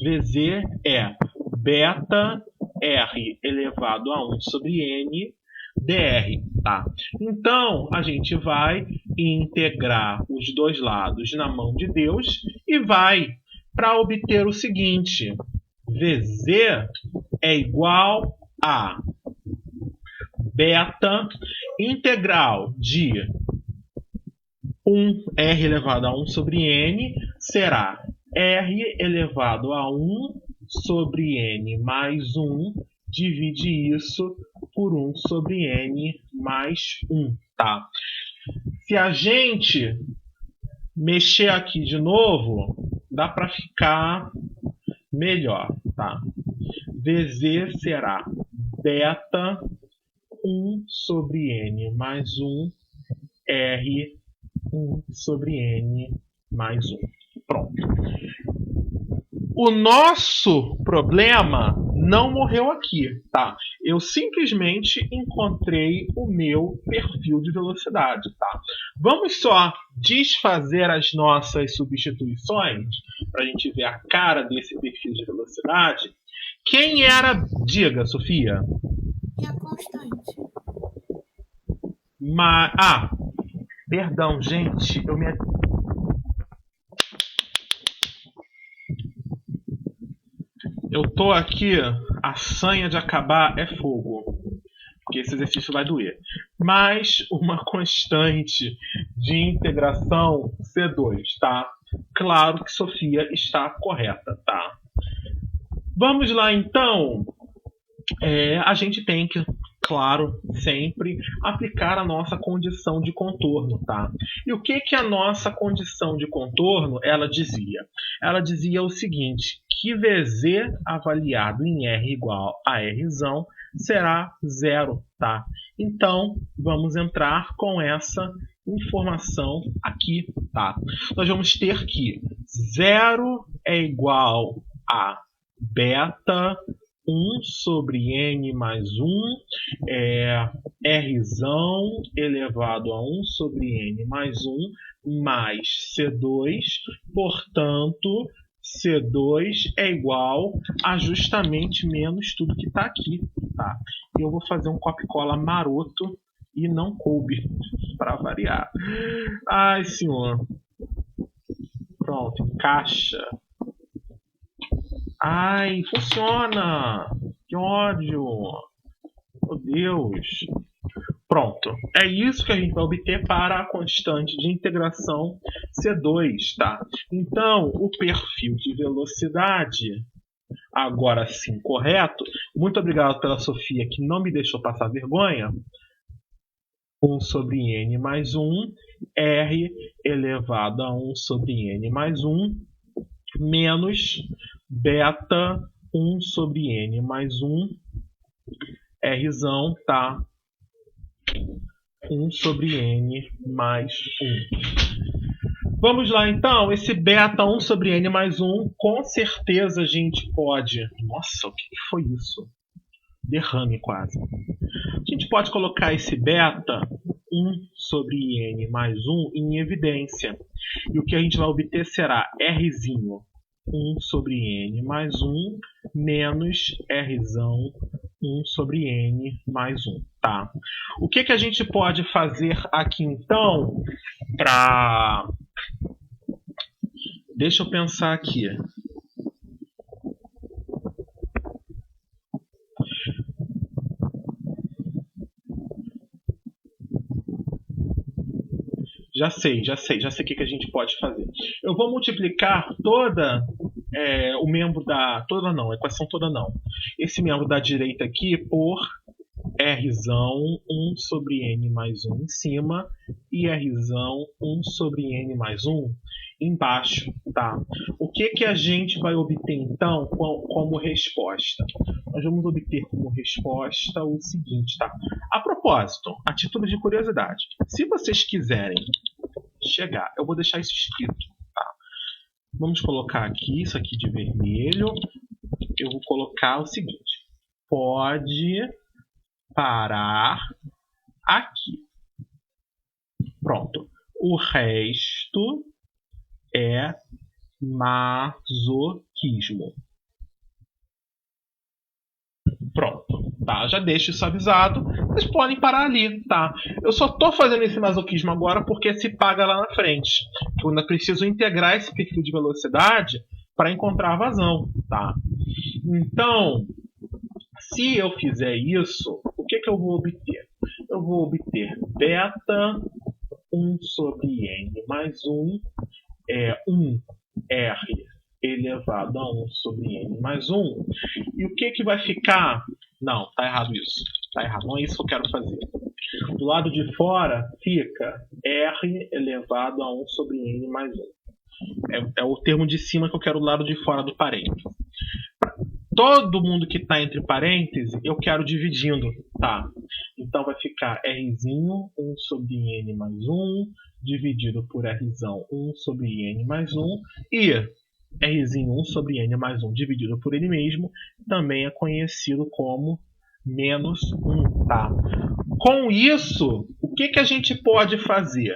vezes é beta R elevado a 1 sobre N dr. Tá? Então, a gente vai integrar os dois lados na mão de Deus e vai para obter o seguinte. VZ é igual a beta integral de 1R elevado a 1 sobre N será R elevado a 1 sobre N mais 1, divide isso por 1 sobre N mais 1. Tá? Se a gente mexer aqui de novo, dá para ficar melhor. Tá? VZ será beta 1 sobre N mais 1, R 1 sobre N mais 1. Pronto. O nosso problema não morreu aqui, tá? Eu simplesmente encontrei o meu perfil de velocidade, tá? Vamos só desfazer as nossas substituições para a gente ver a cara desse perfil de velocidade. Quem era... Diga, Sofia. E a constante? Perdão, gente. Eu tô aqui, a sanha de acabar é fogo, porque esse exercício vai doer. Mais uma constante de integração C2, tá? Claro que Sofia está correta, tá? Vamos lá, então. A gente tem que, claro, sempre aplicar a nossa condição de contorno, tá? E o que a nossa condição de contorno, ela dizia? Ela dizia o seguinte, que VZ avaliado em R igual a Rzão será 0, tá? Então, vamos entrar com essa informação aqui, tá? Nós vamos ter que 0 é igual a beta 1 sobre N mais 1 Rzão elevado a 1 sobre N mais 1 mais C2, portanto, C2 é igual a justamente menos tudo que está aqui. Tá? Eu vou fazer um copy-cola maroto e não coube, para variar. Ai, senhor. Pronto, encaixa. Ai, funciona! Que ódio! Meu Deus! Pronto. É isso que a gente vai obter para a constante de integração C2, tá? Então, o perfil de velocidade, agora sim, correto. Muito obrigado pela Sofia, que não me deixou passar vergonha. 1 sobre N mais 1, R elevado a 1 sobre N mais 1, menos beta 1 sobre N mais 1, Rzão, tá? 1 sobre N mais Vamos lá, então. Esse beta 1 sobre n mais 1, com certeza a gente pode... Nossa, o que foi isso? Derrame quase. A gente pode colocar esse beta 1 sobre n mais 1 em evidência. E o que a gente vai obter será Rzinho 1 sobre n mais 1 menos Rzão 1 sobre n mais 1. Tá? O que a gente pode fazer aqui, então, para... Deixa eu pensar aqui. Já sei o que a gente pode fazer. Eu vou multiplicar o membro da... Toda não, a equação toda não. Esse membro da direita aqui por Rzão 1 sobre n mais 1 em cima e Rzão 1 sobre n mais 1 embaixo. Tá? O que a gente vai obter, então, como resposta? Nós vamos obter como resposta o seguinte, tá? A propósito, a título de curiosidade, se vocês quiserem chegar, eu vou deixar isso escrito, tá? Vamos colocar aqui, isso aqui de vermelho. Eu vou colocar o seguinte: pode parar aqui. Pronto. O resto é masoquismo. Pronto, tá? Já deixo isso avisado. Vocês podem parar ali, tá? Eu só tô fazendo esse masoquismo agora porque se paga lá na frente. Eu ainda preciso integrar esse perfil de velocidade para encontrar a vazão, tá? Então, se eu fizer isso, o que eu vou obter? Eu vou obter beta 1 sobre n mais 1 é 1r elevado a 1 sobre n mais 1. E o que vai ficar? Não, tá errado isso. Tá errado, não é isso que eu quero fazer. Do lado de fora fica r elevado a 1 sobre n mais 1. É o termo de cima que eu quero do lado de fora do parênteses. Todo mundo que está entre parênteses, eu quero dividindo, tá? Então vai ficar Rzinho 1 sobre n mais 1, dividido por Rzão 1 sobre n mais 1, e Rzinho 1 sobre n mais 1 dividido por ele mesmo, também é conhecido como menos 1, tá? Com isso, o que a gente pode fazer?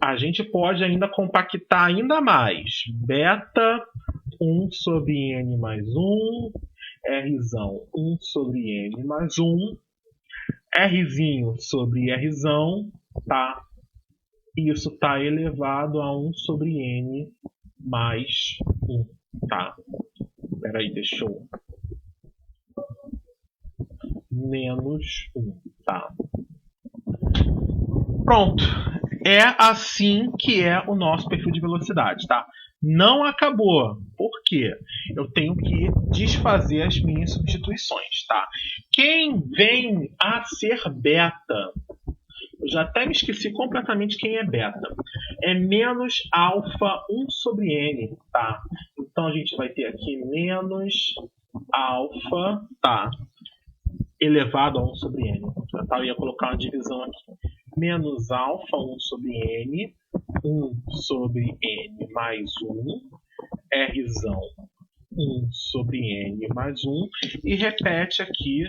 A gente pode ainda compactar ainda mais. Beta 1 sobre n mais 1, Rzão 1 sobre n mais 1, Rzinho sobre Rzão, tá? Isso está elevado a 1 sobre n mais 1, tá? Espera aí, deixa eu... Menos 1, tá? Pronto. É assim que é o nosso perfil de velocidade, tá? Não acabou. Por quê? Eu tenho que desfazer as minhas substituições, tá? Quem vem a ser beta? Eu já até me esqueci completamente quem é beta. É menos alfa 1 sobre n, tá? Então a gente vai ter aqui menos alfa, tá? Elevado a 1 sobre n. Tá? Eu ia colocar uma divisão aqui. Menos alfa 1 sobre n, 1 sobre n mais 1, Rzão 1 sobre n mais 1, e repete aqui.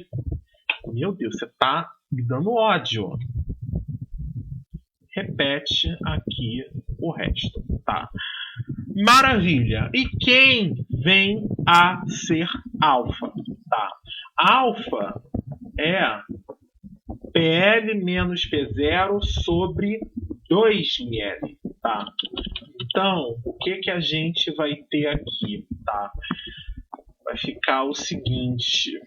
Meu Deus, você tá me dando ódio. Repete aqui o resto, tá? Maravilha! E quem vem a ser alfa, tá? Alfa é PL menos P0 sobre 2ml, tá? Então, o que a gente vai ter aqui, tá? Vai ficar o seguinte: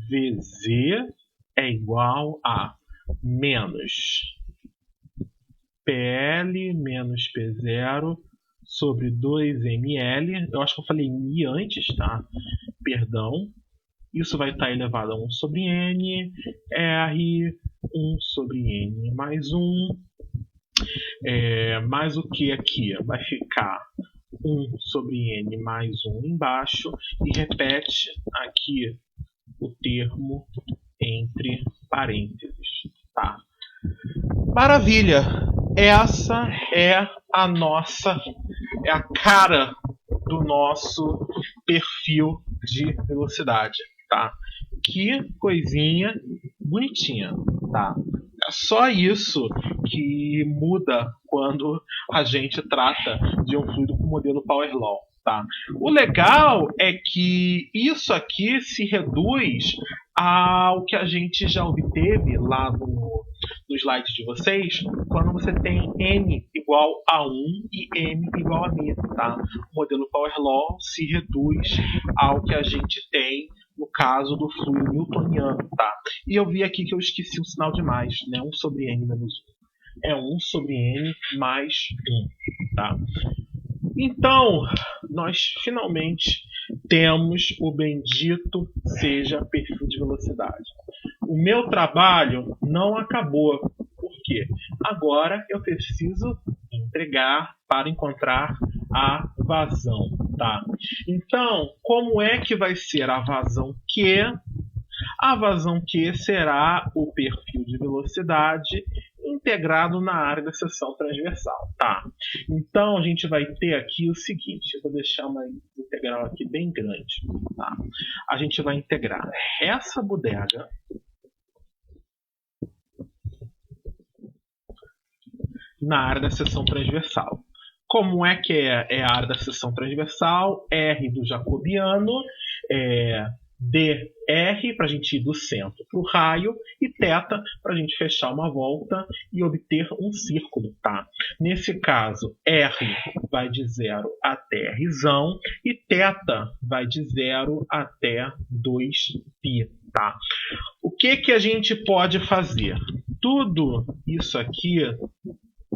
VZ é igual a menos PL menos P0 sobre 2ml. Eu acho que eu falei mi antes, tá? Perdão. Isso vai estar elevado a 1 sobre n, R 1 sobre n mais 1. Mais o que aqui? Vai ficar 1 sobre n mais 1 embaixo. E repete aqui o termo entre parênteses. Tá? Maravilha! essa é a cara do nosso perfil de velocidade, tá? Que coisinha bonitinha, tá? É só isso que muda quando a gente trata de um fluido com modelo Power Law, tá? O legal é que isso aqui se reduz ao que a gente já obteve lá no slide de vocês, quando você tem n igual a 1 e m igual a μ, tá? O modelo Power Law se reduz ao que a gente tem no caso do fluido newtoniano, tá? E eu vi aqui que eu esqueci um sinal de mais, né? 1 sobre n menos 1. É 1 sobre n mais 1, tá? Então, nós finalmente temos o bendito seja perfil de velocidade. O meu trabalho não acabou. Por quê? Agora eu preciso entregar para encontrar a vazão, tá? Então, como é que vai ser a vazão Q? A vazão Q será o perfil de velocidade integrado na área da seção transversal, tá? Então a gente vai ter aqui o seguinte, eu vou deixar uma integral aqui bem grande, tá? A gente vai integrar essa bodega na área da seção transversal. Como é que é a área da seção transversal? R do jacobiano, dr para a gente ir do centro para o raio e θ para a gente fechar uma volta e obter um círculo, tá? Nesse caso, R vai de 0 até R e θ vai de 0 até 2π, tá? O que a gente pode fazer? Tudo isso aqui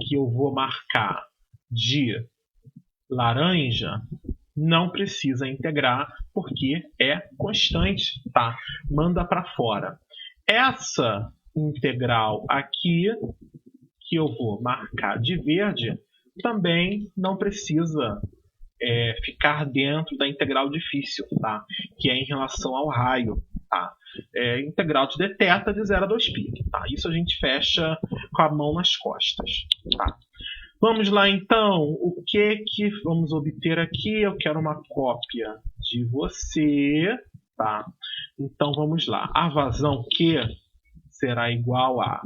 que eu vou marcar de laranja não precisa integrar porque é constante, tá? Manda para fora. Essa integral aqui que eu vou marcar de verde também não precisa ficar dentro da integral difícil, tá? Que é em relação ao raio, tá? Integral de dθ de 0 a 2π, tá? Isso a gente fecha com a mão nas costas, tá? Vamos lá então, o que vamos obter aqui? Eu quero uma cópia de você, tá? Então vamos lá, a vazão Q será igual a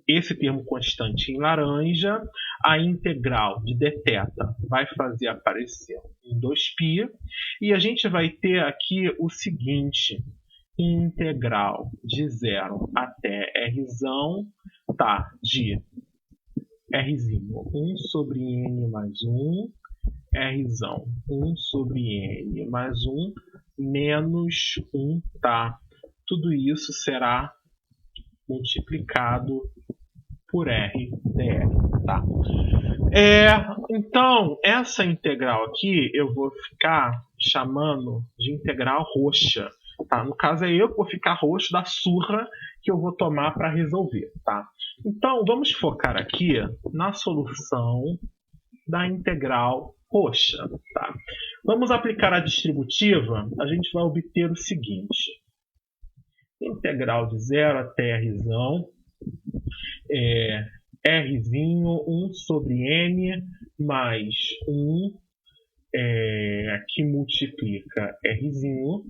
esse termo constante em laranja, a integral de dθ vai fazer aparecer em 2π, e a gente vai ter aqui o seguinte, integral de 0 até R, tá, de Rzinho 1 sobre n mais 1, Rzão 1 sobre n mais 1, menos 1, tá? Tudo isso será multiplicado por R dr, tá? Então, essa integral aqui eu vou ficar chamando de integral roxa, tá? No caso é eu que vou ficar roxo da surra que eu vou tomar para resolver, tá? Então, vamos focar aqui na solução da integral roxa, tá? Vamos aplicar a distributiva, a gente vai obter o seguinte. Integral de 0 até Rzão, Rzinho 1 sobre n mais 1, que multiplica Rzinho,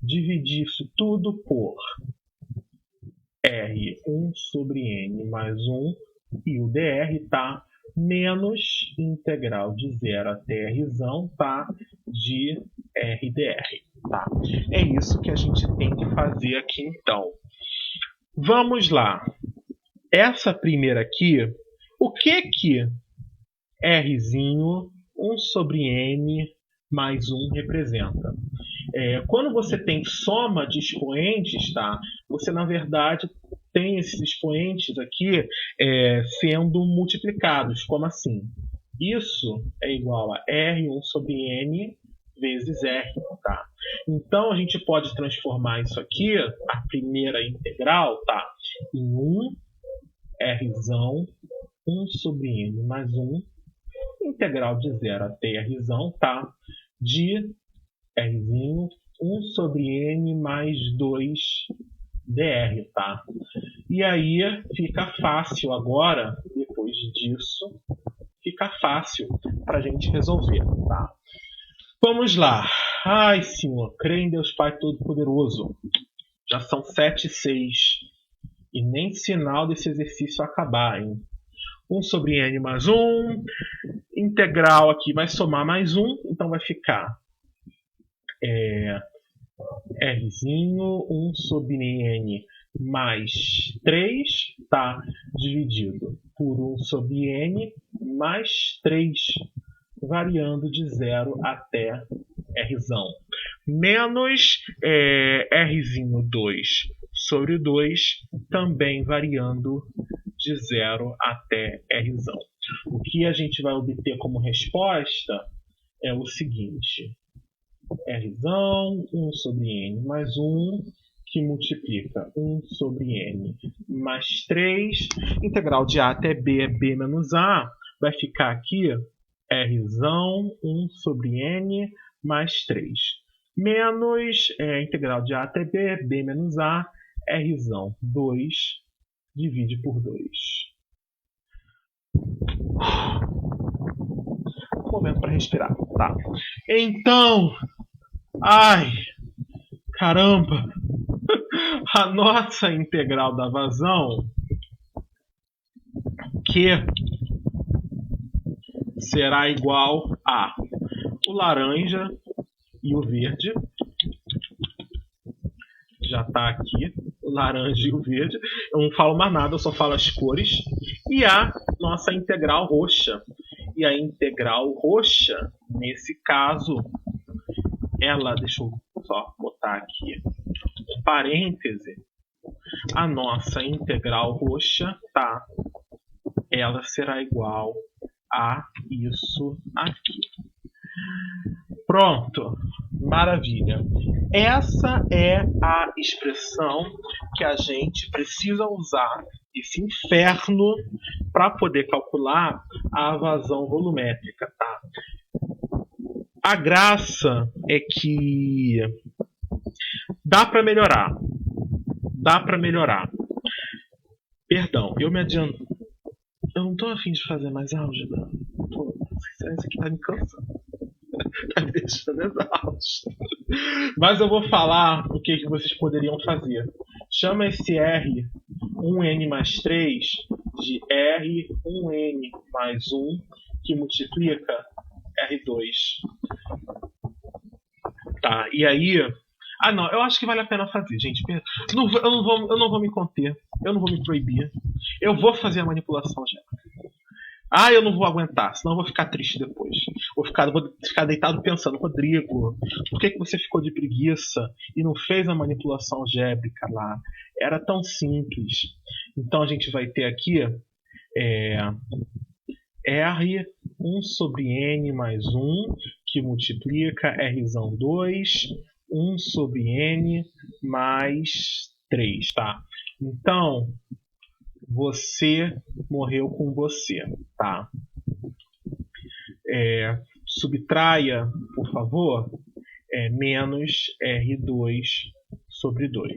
dividir isso tudo por R 1 sobre n mais 1 e o dr, tá? Menos integral de 0 até Rzão, tá? De Rdr, tá? É isso que a gente tem que fazer aqui, então. Vamos lá. Essa primeira aqui, o que Rzinho 1 sobre n mais 1 representa? Quando você tem soma de expoentes, tá? Você, na verdade, tem esses expoentes aqui sendo multiplicados. Como assim? Isso é igual a R1 sobre n vezes R, tá? Então, a gente pode transformar isso aqui, a primeira integral, tá? Em 1 Rzão 1 sobre n mais 1, integral de 0 até Rzão, tá? De Rzinho 1 sobre n mais 2 dr, tá? E aí fica fácil agora, depois depois disso, fica fácil para a gente resolver, tá? Vamos lá. Ai, Senhor, creio em Deus Pai Todo-Poderoso. Já são 7h06 e nem sinal desse exercício acabar, hein? 1 sobre n mais 1. Integral aqui vai somar mais 1, então vai ficar Rzinho 1 sobre n mais 3, tá? Dividido por 1 sobre n mais 3, variando de 0 até Rzão. Menos Rzinho 2 sobre 2, também variando de 0 até Rzão. O que a gente vai obter como resposta é o seguinte: Rzão 1 sobre n mais 1, que multiplica 1 sobre n mais 3. Integral de a até b é b menos a. Vai ficar aqui Rzão 1 sobre n mais 3. Menos integral de a até b é b menos a. Rzão 2 divide por 2. Um momento para respirar, tá? Então, ai, caramba, a nossa integral da vazão, que será igual a o laranja e o verde, já está aqui, o laranja e o verde, eu não falo mais nada, eu só falo as cores, e a nossa integral roxa. E a integral roxa, nesse caso, ela, deixa eu só botar aqui um parêntese, a nossa integral roxa, tá? Ela será igual a isso aqui. Pronto, maravilha. Essa é a expressão que a gente precisa usar, esse inferno, para poder calcular a vazão volumétrica, tá? A graça é que dá para melhorar. Dá para melhorar. Perdão, eu me adianto. Eu não tô afim de fazer mais álgebra. Isso aqui tá me cansando. Tá me deixando exausto. Mas eu vou falar o que vocês poderiam fazer. Chama esse R1n mais 3 de R1n mais 1, que multiplica R2. Tá, e aí... Ah, não, eu acho que vale a pena fazer, gente. Eu não vou me conter. Eu não vou me proibir. Eu vou fazer a manipulação já. Ah, eu não vou aguentar, senão eu vou ficar triste depois. Vou ficar deitado pensando: Rodrigo, por que você ficou de preguiça e não fez a manipulação algébrica lá? Era tão simples. Então a gente vai ter aqui R1 sobre n mais 1, que multiplica Rzão 2, 1 sobre n mais 3, tá? Então, você morreu com você, tá? Subtraia, por favor, menos R2 sobre 2.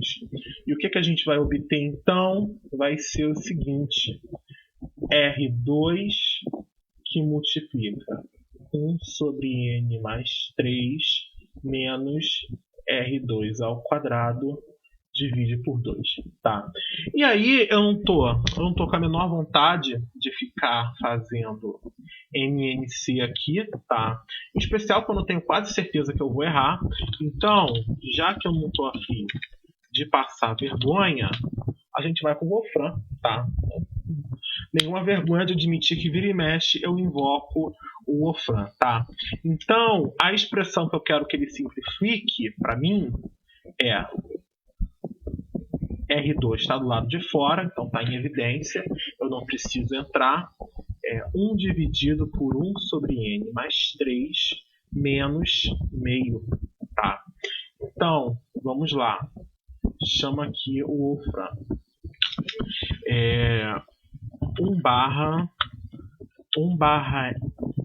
E o que a gente vai obter, então? Vai ser o seguinte: R2 que multiplica 1 sobre n mais 3 menos R2 ao quadrado divide por 2, tá? E aí eu não tô com a menor vontade de ficar fazendo MNC aqui, tá? Em especial quando eu tenho quase certeza que eu vou errar. Então, já que eu não tô afim de passar vergonha, a gente vai com o Wolfram, tá? Nenhuma vergonha de admitir que vira e mexe eu invoco o Wolfram, tá? Então, a expressão que eu quero que ele simplifique para mim é R2 está do lado de fora, então está em evidência, eu não preciso entrar. 1 dividido por 1 sobre n mais 3 menos meio, tá? Então, vamos lá. Chama aqui o Wolfram. 1 barra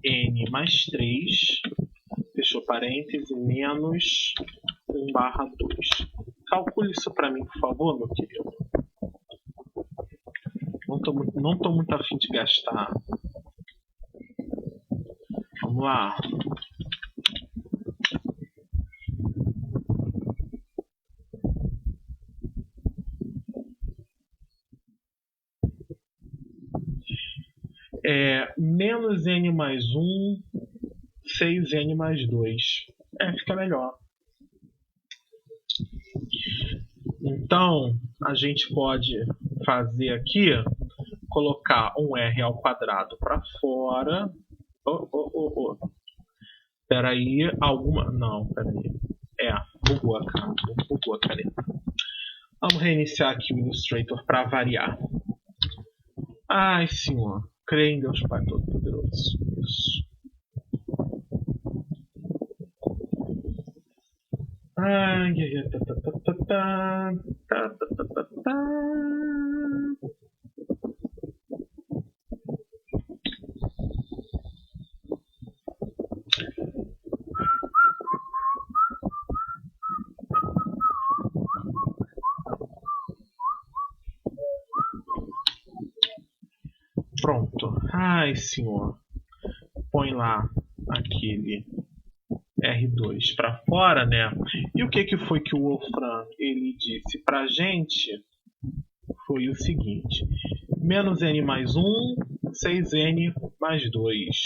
n mais 3, fechou parêntese, menos 1 barra 2. Calcule isso para mim, por favor, meu querido. Não tô muito afim de gastar. Vamos lá. Menos n mais 1, 6n mais 2. Fica melhor. Então, a gente pode fazer aqui, colocar um r ao quadrado para fora. Peraí, alguma... Não, peraí. Bugou a caneta. Vamos reiniciar aqui o Illustrator para variar. Ai, senhor. Creio em Deus Pai Todo-Poderoso. Isso. Pronto. Ai, senhor. Põe lá aquele R2 para fora, né? E o que foi que o Wolfram ele disse pra gente? Foi o seguinte: menos n mais 1, 6n mais 2.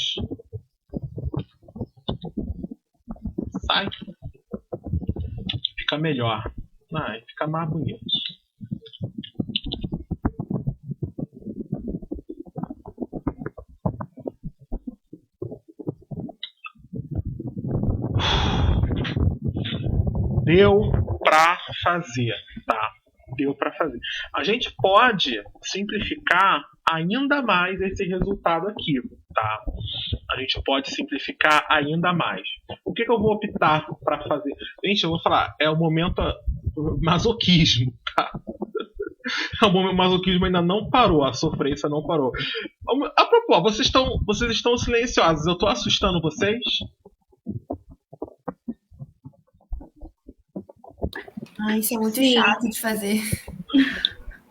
Sai. Fica melhor. Fica mais bonito. Deu para fazer, tá? Deu para fazer. A gente pode simplificar ainda mais esse resultado aqui, tá? A gente pode simplificar ainda mais. O que eu vou optar para fazer? Gente, eu vou falar, é o momento masoquismo, tá? O momento masoquismo ainda não parou, a sofrência não parou. A propósito, vocês estão silenciosos. Eu tô assustando vocês? Isso é muito chato de fazer.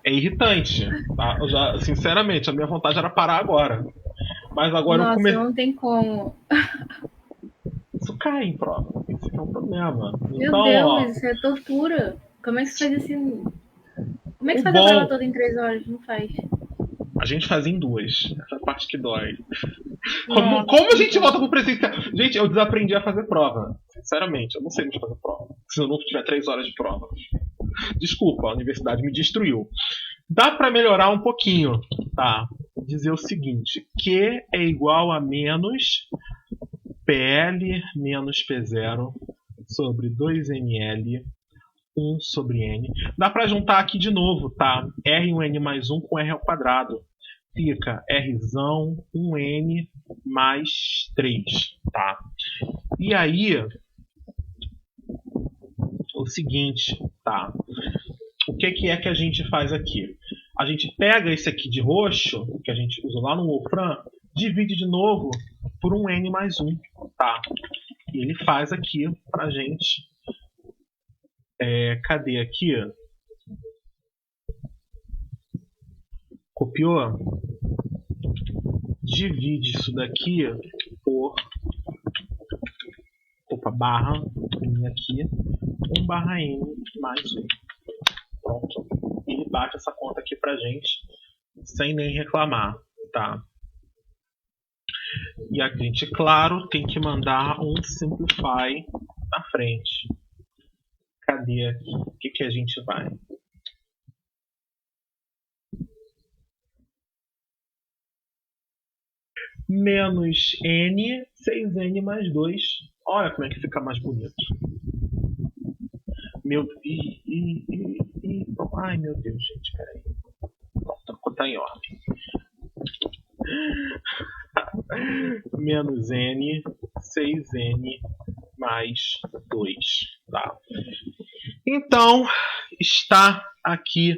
É irritante, tá? Sinceramente, a minha vontade era parar agora. Mas agora eu comecei. Não tem como. Isso cai em prova. Esse é um problema. Meu Deus, isso é tortura. Como é que você faz assim? Como é que você faz a prova toda em 3 horas? Não faz. A gente faz em 2. Essa parte que dói. Como a gente volta pro presencial? Gente, eu desaprendi a fazer prova. Sinceramente, eu não sei mais fazer prova. Se eu não tiver 3 horas de prova. Desculpa, a universidade me destruiu. Dá pra melhorar um pouquinho, tá? Dizer o seguinte: Q é igual a menos PL menos P0 sobre 2NL 1 sobre N. Dá pra juntar aqui de novo, tá? R 1N mais 1 com R ao quadrado. Fica Rzão 1N mais 3, tá? E aí, o seguinte, tá? O que é que a gente faz aqui? A gente pega esse aqui de roxo, que a gente usou lá no Wolfram, divide de novo por um N mais 1, tá? E ele faz aqui pra gente... cadê aqui? Copiou? Divide isso daqui por... barra, aqui, 1 barra N mais 1. Pronto. Ele bate essa conta aqui pra gente, sem nem reclamar, tá? E a gente, claro, tem que mandar um simplify na frente. Cadê aqui? O que a gente vai? Menos N, 6N mais 2. Olha como é que fica mais bonito. Ai, meu Deus, gente, peraí. Pronto, tá em ordem. Menos N, 6N mais 2, tá? Então, está aqui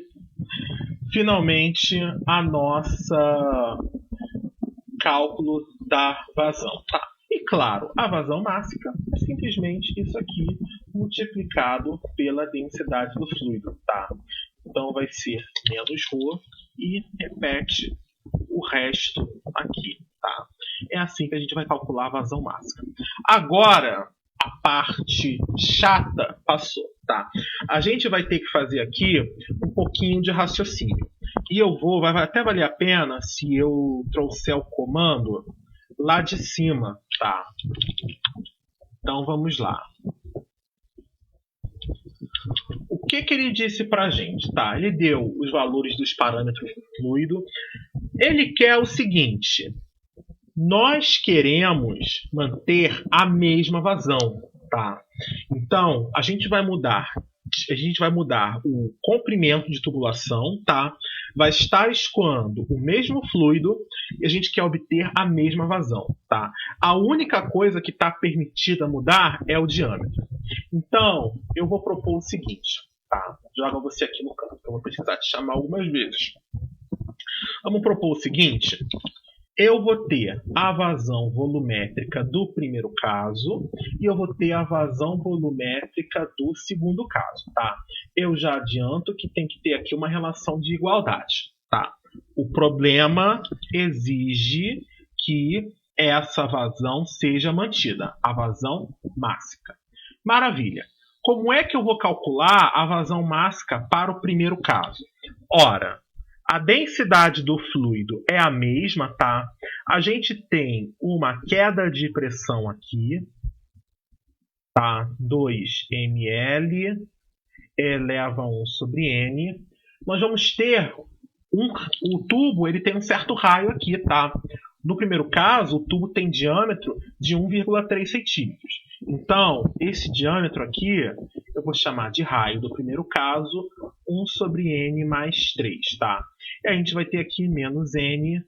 finalmente a nossa cálculo da vazão, tá? E claro, a vazão máxima é simplesmente isso aqui multiplicado pela densidade do fluido, tá? Então vai ser menos ρ e repete o resto aqui, tá? É assim que a gente vai calcular a vazão máxima. Agora, a parte chata passou, tá? A gente vai ter que fazer aqui um pouquinho de raciocínio. E vai até valer a pena se eu trouxer o comando lá de cima, tá? Então vamos lá. O que ele disse pra gente, tá? Ele deu os valores dos parâmetros do fluido. Ele quer o seguinte: nós queremos manter a mesma vazão, tá? Então, a gente vai mudar o comprimento de tubulação, tá? Vai estar escoando o mesmo fluido e a gente quer obter a mesma vazão, tá? A única coisa que está permitida mudar é o diâmetro. Então, eu vou propor o seguinte, tá? Joga você aqui no canto, eu vou precisar te chamar algumas vezes. Vamos propor o seguinte: eu vou ter a vazão volumétrica do primeiro caso e eu vou ter a vazão volumétrica do segundo caso, tá? Eu já adianto que tem que ter aqui uma relação de igualdade, tá? O problema exige que essa vazão seja mantida, a vazão máxima. Maravilha! Como é que eu vou calcular a vazão máxima para o primeiro caso? Ora, a densidade do fluido é a mesma, tá? A gente tem uma queda de pressão aqui, tá? 2 ml eleva a 1 sobre N. Nós vamos ter o tubo, ele tem um certo raio aqui, tá? No primeiro caso, o tubo tem diâmetro de 1,3 centímetros. Então, esse diâmetro aqui, eu vou chamar de raio do primeiro caso, 1 sobre N mais 3, tá? E a gente vai ter aqui menos N,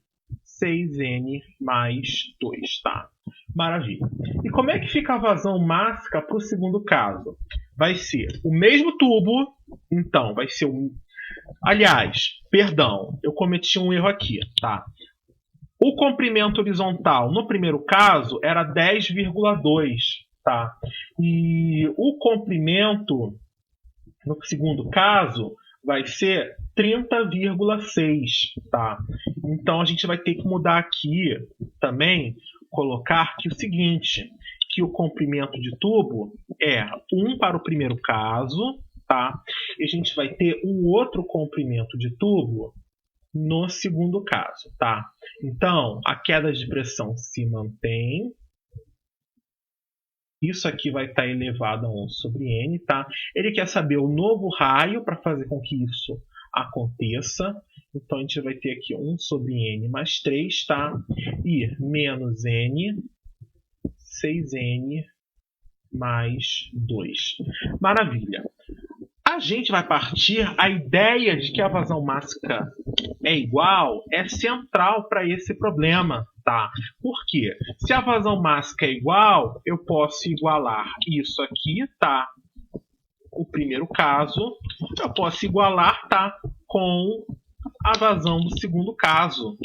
6N mais 2, tá? Maravilha. E como é que fica a vazão máxima para o segundo caso? Vai ser o mesmo tubo, então vai ser um... Aliás, perdão, eu cometi um erro aqui, tá? O comprimento horizontal no primeiro caso era 10,2, tá? E o comprimento no segundo caso vai ser 30,6, tá? Então a gente vai ter que mudar aqui também, colocar aqui o seguinte, que o comprimento de tubo é 1 para o primeiro caso, tá? E a gente vai ter um outro comprimento de tubo no segundo caso, tá? Então, a queda de pressão se mantém. Isso aqui vai estar elevado a 1 sobre N, tá? Ele quer saber o novo raio para fazer com que isso aconteça. Então, a gente vai ter aqui 1 sobre N mais 3, tá? E menos N, 6N mais 2. Maravilha! A gente vai partir, a ideia de que a vazão máxima é igual é central para esse problema, tá? Por quê? Se a vazão máxima é igual, eu posso igualar isso aqui, tá? O primeiro caso, eu posso igualar, tá? Com a vazão do segundo caso.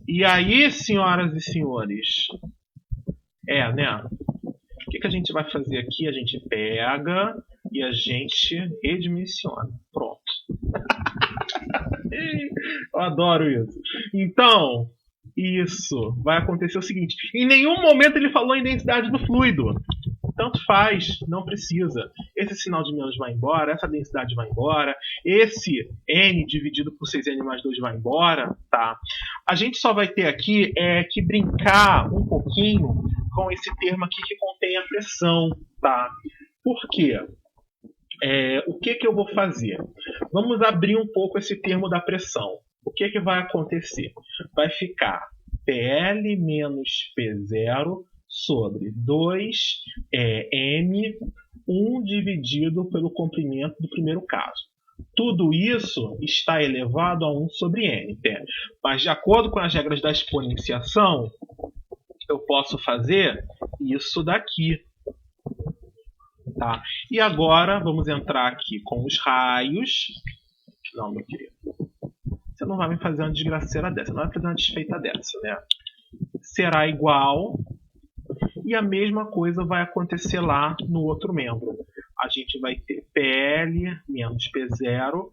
E aí, senhoras e senhores, né? O que a gente vai fazer aqui? A gente pega e a gente redimensiona. Pronto. Eu adoro isso. Então, isso vai acontecer o seguinte. Em nenhum momento ele falou em densidade do fluido. Tanto faz, não precisa. Esse sinal de menos vai embora, essa densidade vai embora, esse N dividido por 6N mais 2 vai embora, tá? A gente só vai ter aqui que brincar um pouquinho com esse termo aqui que contém a pressão, tá? Por quê? O que eu vou fazer? Vamos abrir um pouco esse termo da pressão. O que vai acontecer? Vai ficar PL menos P0 sobre 2M, 1 dividido pelo comprimento do primeiro caso. Tudo isso está elevado a 1 sobre N. Mas de acordo com as regras da exponenciação, eu posso fazer isso daqui. Tá? E agora vamos entrar aqui com os raios. Não, meu querido. Você não vai me fazer uma desgraceira dessa. Não vai fazer uma desfeita dessa, né? Será igual. E a mesma coisa vai acontecer lá no outro membro. A gente vai ter PL menos P0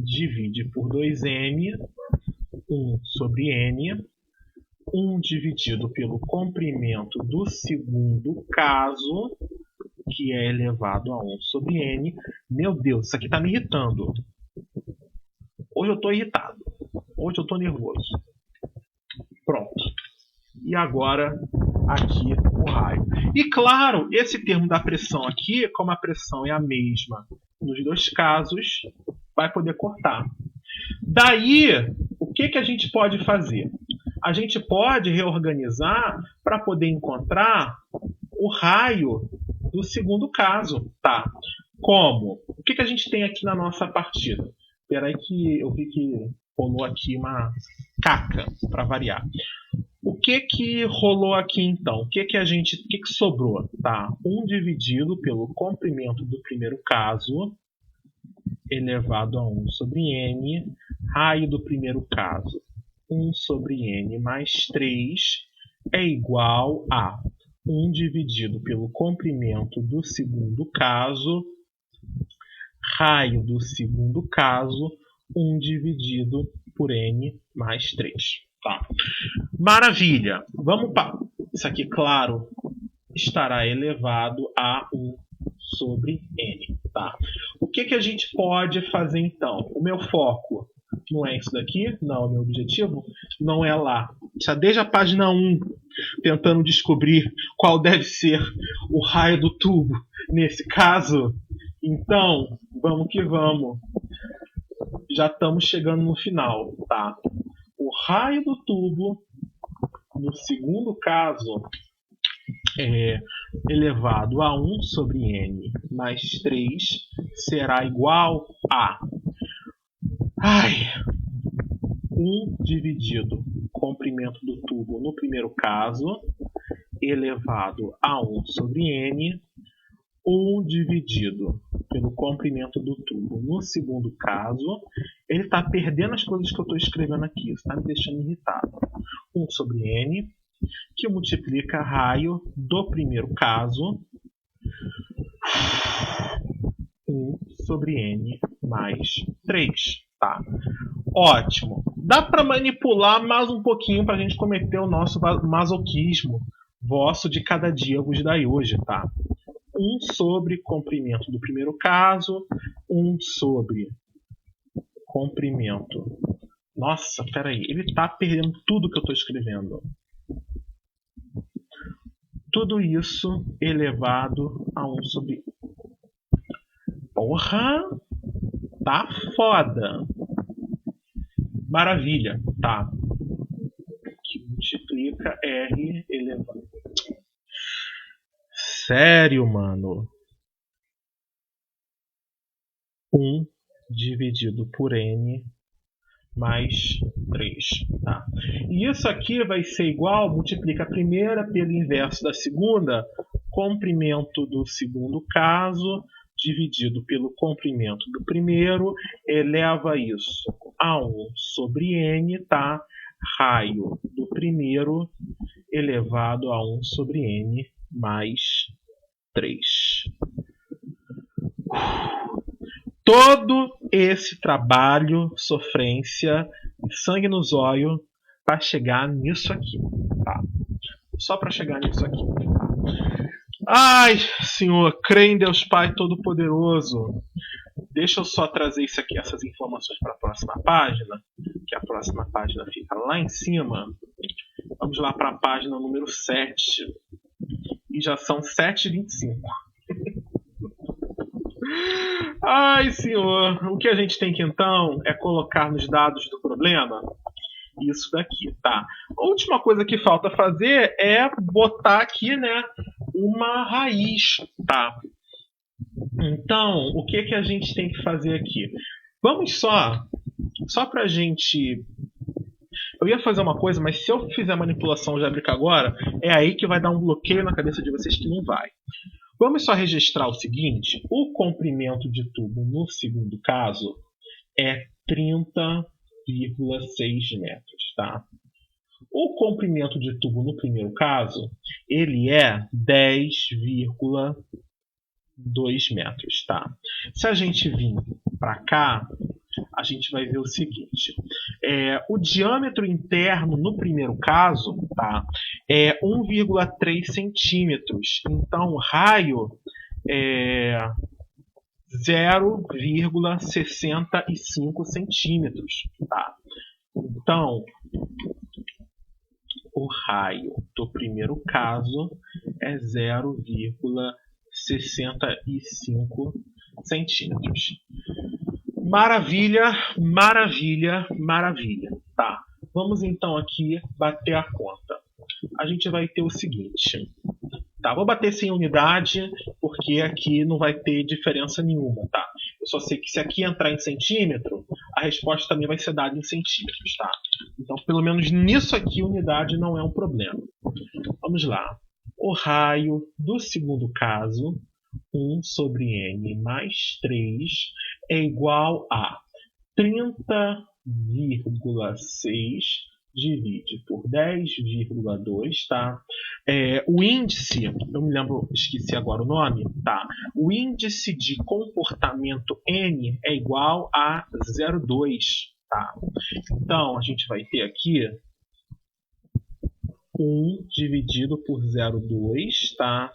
divide por 2M 1 sobre n, 1 dividido pelo comprimento do segundo caso, que é elevado a 1 sobre n. Meu Deus, isso aqui está me irritando. Hoje eu estou irritado. Hoje eu estou nervoso. Pronto. E agora, aqui o raio. E claro, esse termo da pressão aqui, como a pressão é a mesma nos dois casos, vai poder cortar. Daí, o que a gente pode fazer? A gente pode reorganizar para poder encontrar o raio do segundo caso. Tá? Como? O que a gente tem aqui na nossa partida? Espera aí que eu vi que rolou aqui uma caca, para variar. O que rolou aqui então? O que sobrou? Tá? 1 dividido pelo comprimento do primeiro caso, elevado a 1 sobre n, raio do primeiro caso, 1 sobre n mais 3, é igual a 1 dividido pelo comprimento do segundo caso, raio do segundo caso, 1 dividido por n mais 3. Tá? Maravilha! Vamos para... Isso aqui, claro, estará elevado a 1 sobre n. Tá? O que a gente pode fazer então? O meu foco não é isso daqui? Não, o meu objetivo não é lá. Já desde a página 1, tentando descobrir qual deve ser o raio do tubo nesse caso. Então, vamos que vamos. Já estamos chegando no final, tá? O raio do tubo, no segundo caso, é elevado a 1 sobre n mais 3, será igual a 1 dividido comprimento do tubo no primeiro caso, elevado a 1 sobre n, 1 dividido pelo comprimento do tubo no segundo caso. Ele está perdendo as coisas que eu estou escrevendo aqui, isso está me deixando irritado. 1 sobre n, que multiplica raio do primeiro caso, 1 sobre n mais 3. Tá? Ótimo. Dá para manipular mais um pouquinho para a gente cometer o nosso masoquismo vosso de cada dia vos dai hoje, tá? 1 sobre comprimento do primeiro caso, 1 sobre comprimento. Nossa, peraí, ele está perdendo tudo que eu estou escrevendo. Tudo isso elevado a 1 sobre... Porra! Tá foda! Maravilha, tá? Que multiplica R elevado. Sério, mano? 1 dividido por N mais 3. Tá? E isso aqui vai ser igual, multiplica a primeira pelo inverso da segunda, comprimento do segundo caso, dividido pelo comprimento do primeiro, eleva isso a 1 sobre n, tá? Raio do primeiro elevado a 1 sobre n mais 3. Todo esse trabalho, sofrência e sangue no zóio para chegar nisso aqui, tá? Só para chegar nisso aqui. Tá? Ai, Senhor, creio em Deus Pai Todo-Poderoso. Deixa eu só trazer isso aqui, essas informações para a próxima página, que a próxima página fica lá em cima. Vamos lá para a página número 7. E já são 7h25. Ai, Senhor, o que a gente tem que então é colocar nos dados do problema isso daqui, tá? A última coisa que falta fazer é botar aqui, né, uma raiz, tá? Então, o que a gente tem que fazer aqui? Vamos só pra gente... Eu ia fazer uma coisa, mas se eu fizer a manipulação algébrica agora, é aí que vai dar um bloqueio na cabeça de vocês que não vai. Vamos só registrar o seguinte: o comprimento de tubo no segundo caso é 30,6 metros, tá? O comprimento de tubo no primeiro caso, ele é 10,2 metros, tá? Se a gente vir para cá, a gente vai ver o seguinte. O diâmetro interno, no primeiro caso, tá, é 1,3 centímetros. Então, o raio é 0,65 centímetros. Tá? Então, o raio do primeiro caso é 0,65 centímetros. Maravilha, maravilha, maravilha. Tá. Vamos então aqui bater a conta. A gente vai ter o seguinte. Tá, vou bater sem unidade, porque aqui não vai ter diferença nenhuma, tá? Eu só sei que se aqui entrar em centímetro, a resposta também vai ser dada em centímetros, tá? Então, pelo menos nisso aqui, unidade não é um problema. Vamos lá. O raio do segundo caso, 1 sobre n mais 3, é igual a 30,6 divide por 10,2, tá? O índice, eu me lembro, esqueci agora o nome, tá? O índice de comportamento n é igual a 0,2, tá? Então, a gente vai ter aqui 1 dividido por 0,2, tá?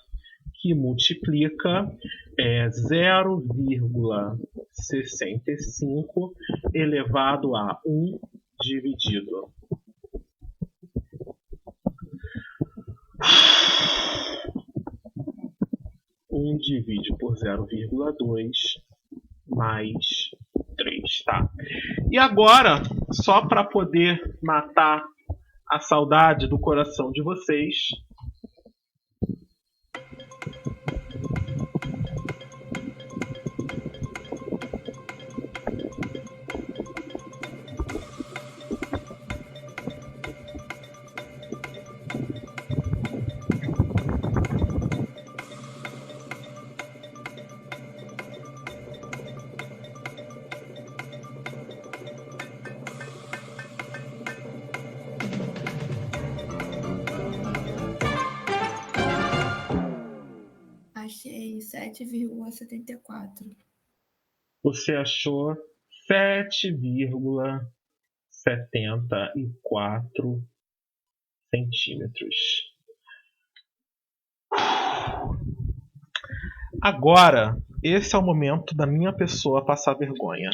Que multiplica 0,65 elevado a 1 dividido 1 divide por 0,2 mais 3, tá? E agora, só para poder matar a saudade do coração de vocês, Achei 7,74. você achou 7,74 centímetros. Agora, esse é o momento da minha pessoa passar vergonha.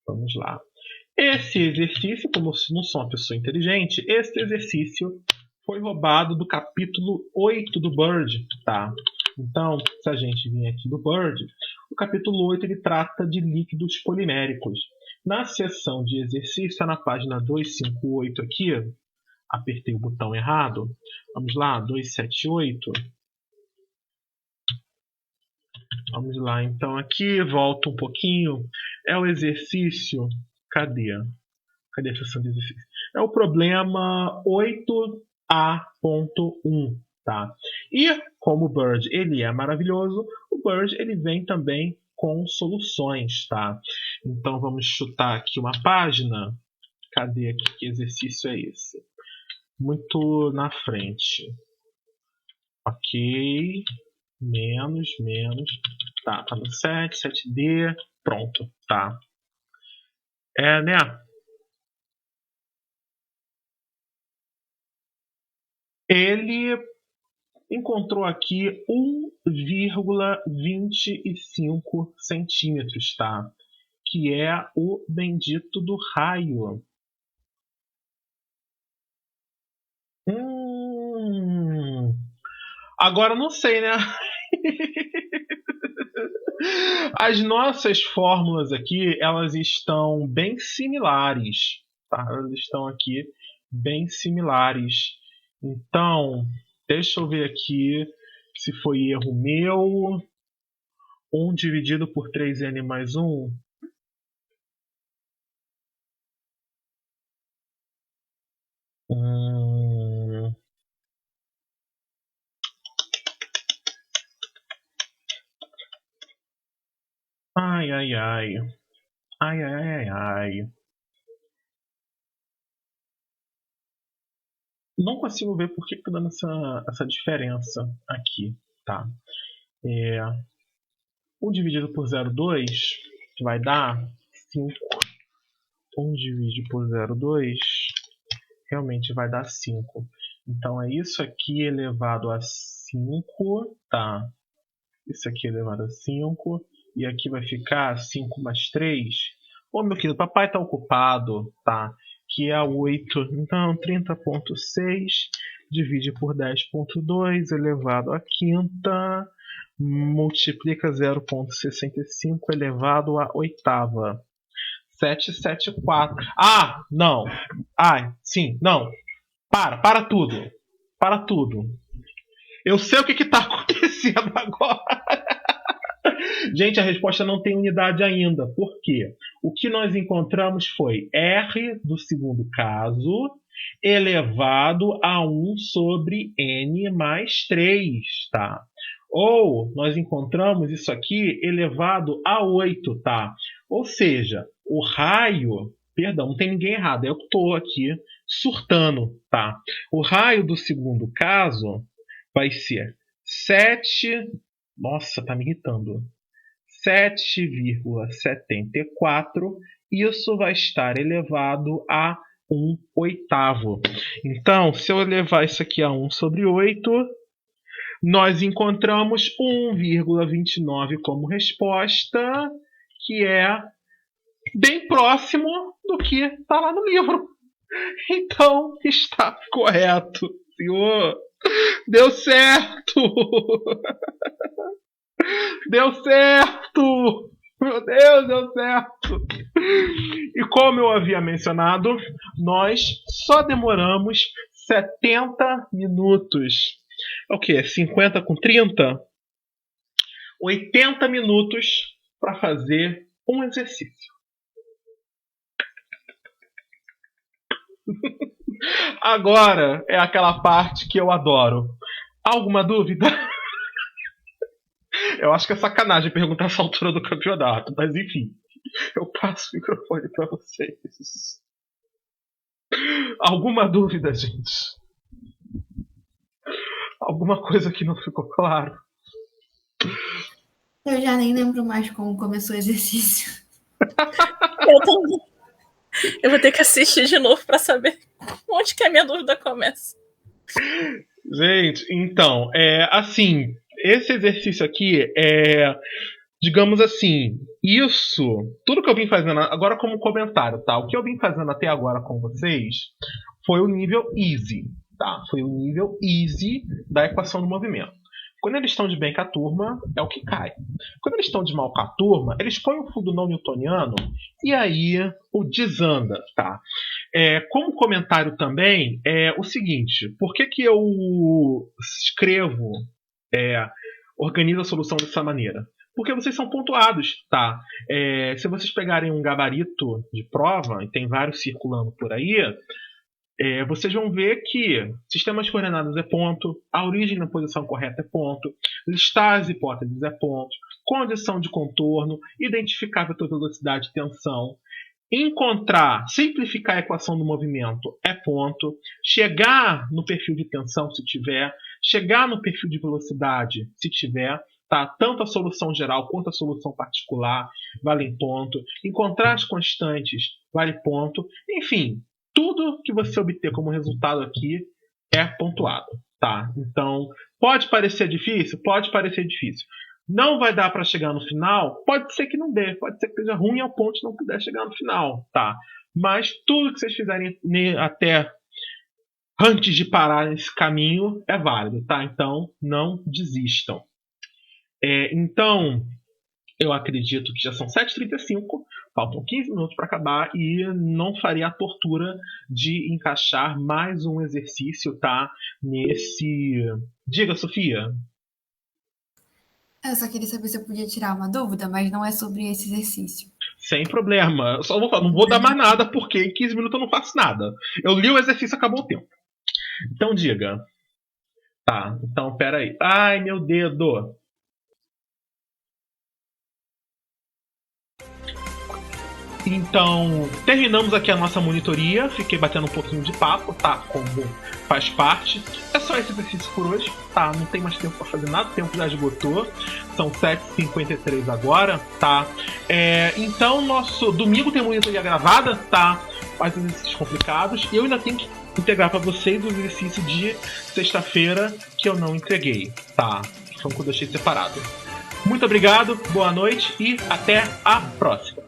Vamos lá. Esse exercício, como eu não sou uma pessoa inteligente, esse exercício foi roubado do capítulo 8 do Bird, tá? Então, se a gente vir aqui do Bird, o capítulo 8 ele trata de líquidos poliméricos. Na seção de exercício, na página 258 aqui, apertei o botão errado. Vamos lá, 278. Vamos lá, então aqui, volta um pouquinho. É o exercício... Cadê? Cadê a seção de exercício? É o problema 8A.1, tá? E como o Bird ele é maravilhoso, o Bird ele vem também com soluções, tá? Então vamos chutar aqui uma página. Cadê aqui? Que exercício é esse? Muito na frente. Ok. Menos. Tá no 7D. Pronto, tá. Né? Ele encontrou aqui 1,25 centímetros, tá? Que é o bendito do raio. Agora não sei, né? As nossas fórmulas aqui, elas estão bem similares, tá? Elas estão aqui bem similares. Então, deixa eu ver aqui se foi erro meu. 1 dividido por 3n mais 1. Ai. Não consigo ver por que está dando essa diferença aqui, tá? 1 dividido por 0,2, vai dar 5. 1 divide por 0,2 realmente vai dar 5. Então é isso aqui elevado a 5, tá? Isso aqui elevado a 5. E aqui vai ficar 5 mais 3. Ô, meu querido, papai tá ocupado, tá? Que é 8. Então 30,6 divide por 10,2 elevado à quinta. Multiplica 0,65 elevado à oitava. 774. Ah, não. Ai, sim, não. Para tudo. Para tudo. Eu sei o que tá acontecendo agora. Gente, a resposta não tem unidade ainda. Por quê? O que nós encontramos foi R do segundo caso elevado a 1 sobre N mais 3, tá? Ou nós encontramos isso aqui elevado a 8, tá? Ou seja, o raio... Perdão, não tem ninguém errado. Eu estou aqui surtando, tá? O raio do segundo caso vai ser 7... Nossa, tá me irritando. 7,74. Isso vai estar elevado a 1 oitavo. Então, se eu elevar isso aqui a 1 sobre 8... nós encontramos 1,29 como resposta, que é bem próximo do que está lá no livro. Então, está correto, senhor. Deu certo! Deu certo! Meu Deus, deu certo! E como eu havia mencionado, nós só demoramos 70 minutos. O quê? 50 com 30? 80 minutos para fazer um exercício. Agora é aquela parte que eu adoro. Alguma dúvida? Eu acho que é sacanagem perguntar essa altura do campeonato, mas enfim. Eu passo o microfone para vocês. Alguma dúvida, gente? Alguma coisa que não ficou claro? Eu já nem lembro mais como começou o exercício. Eu também. Eu vou ter que assistir de novo para saber onde que a minha dúvida começa. Gente, então, assim, esse exercício aqui é, digamos assim, isso, tudo que eu vim fazendo agora como comentário, tá? O que eu vim fazendo até agora com vocês foi o nível easy, tá? Foi o nível easy da equação do movimento. Quando eles estão de bem com a turma, é o que cai. Quando eles estão de mal com a turma, eles põem um fundo não newtoniano e aí o desanda, tá? Como comentário também, é o seguinte, por que eu escrevo, organizo a solução dessa maneira? Porque vocês são pontuados, tá? Se vocês pegarem um gabarito de prova, e tem vários circulando por aí, vocês vão ver que sistema de coordenadas é ponto, a origem na posição correta é ponto, listar as hipóteses é ponto, condição de contorno, identificar vetor velocidade e tensão, encontrar, simplificar a equação do movimento é ponto, chegar no perfil de tensão se tiver, chegar no perfil de velocidade se tiver, tá? Tanto a solução geral quanto a solução particular valem ponto, encontrar as constantes vale ponto, enfim, tudo que você obter como resultado aqui é pontuado, tá? Então, pode parecer difícil? Pode parecer difícil. Não vai dar para chegar no final? Pode ser que não dê. Pode ser que seja ruim ao ponto de não puder chegar no final, tá? Mas tudo que vocês fizerem até antes de parar nesse caminho é válido, tá? Então, não desistam. Então, eu acredito que já são 7h35, faltam 15 minutos para acabar e não faria a tortura de encaixar mais um exercício, tá? Nesse... Diga, Sofia. Eu só queria saber se eu podia tirar uma dúvida, mas não é sobre esse exercício. Sem problema. Eu só vou falar, não vou dar mais nada porque em 15 minutos eu não faço nada. Eu li o exercício e acabou o tempo. Então diga. Tá, então pera aí. Ai, meu dedo. Então, terminamos aqui a nossa monitoria. Fiquei batendo um pouquinho de papo, tá? Como faz parte. É só esse exercício por hoje, tá? Não tem mais tempo pra fazer nada, o tempo já esgotou. São 7h53 agora, tá? Então, nosso domingo tem monitoria gravada, tá? Faz exercícios complicados. E eu ainda tenho que entregar pra vocês o exercício de sexta-feira que eu não entreguei, tá? Que foi um que eu deixei separado. Muito obrigado, boa noite e até a próxima.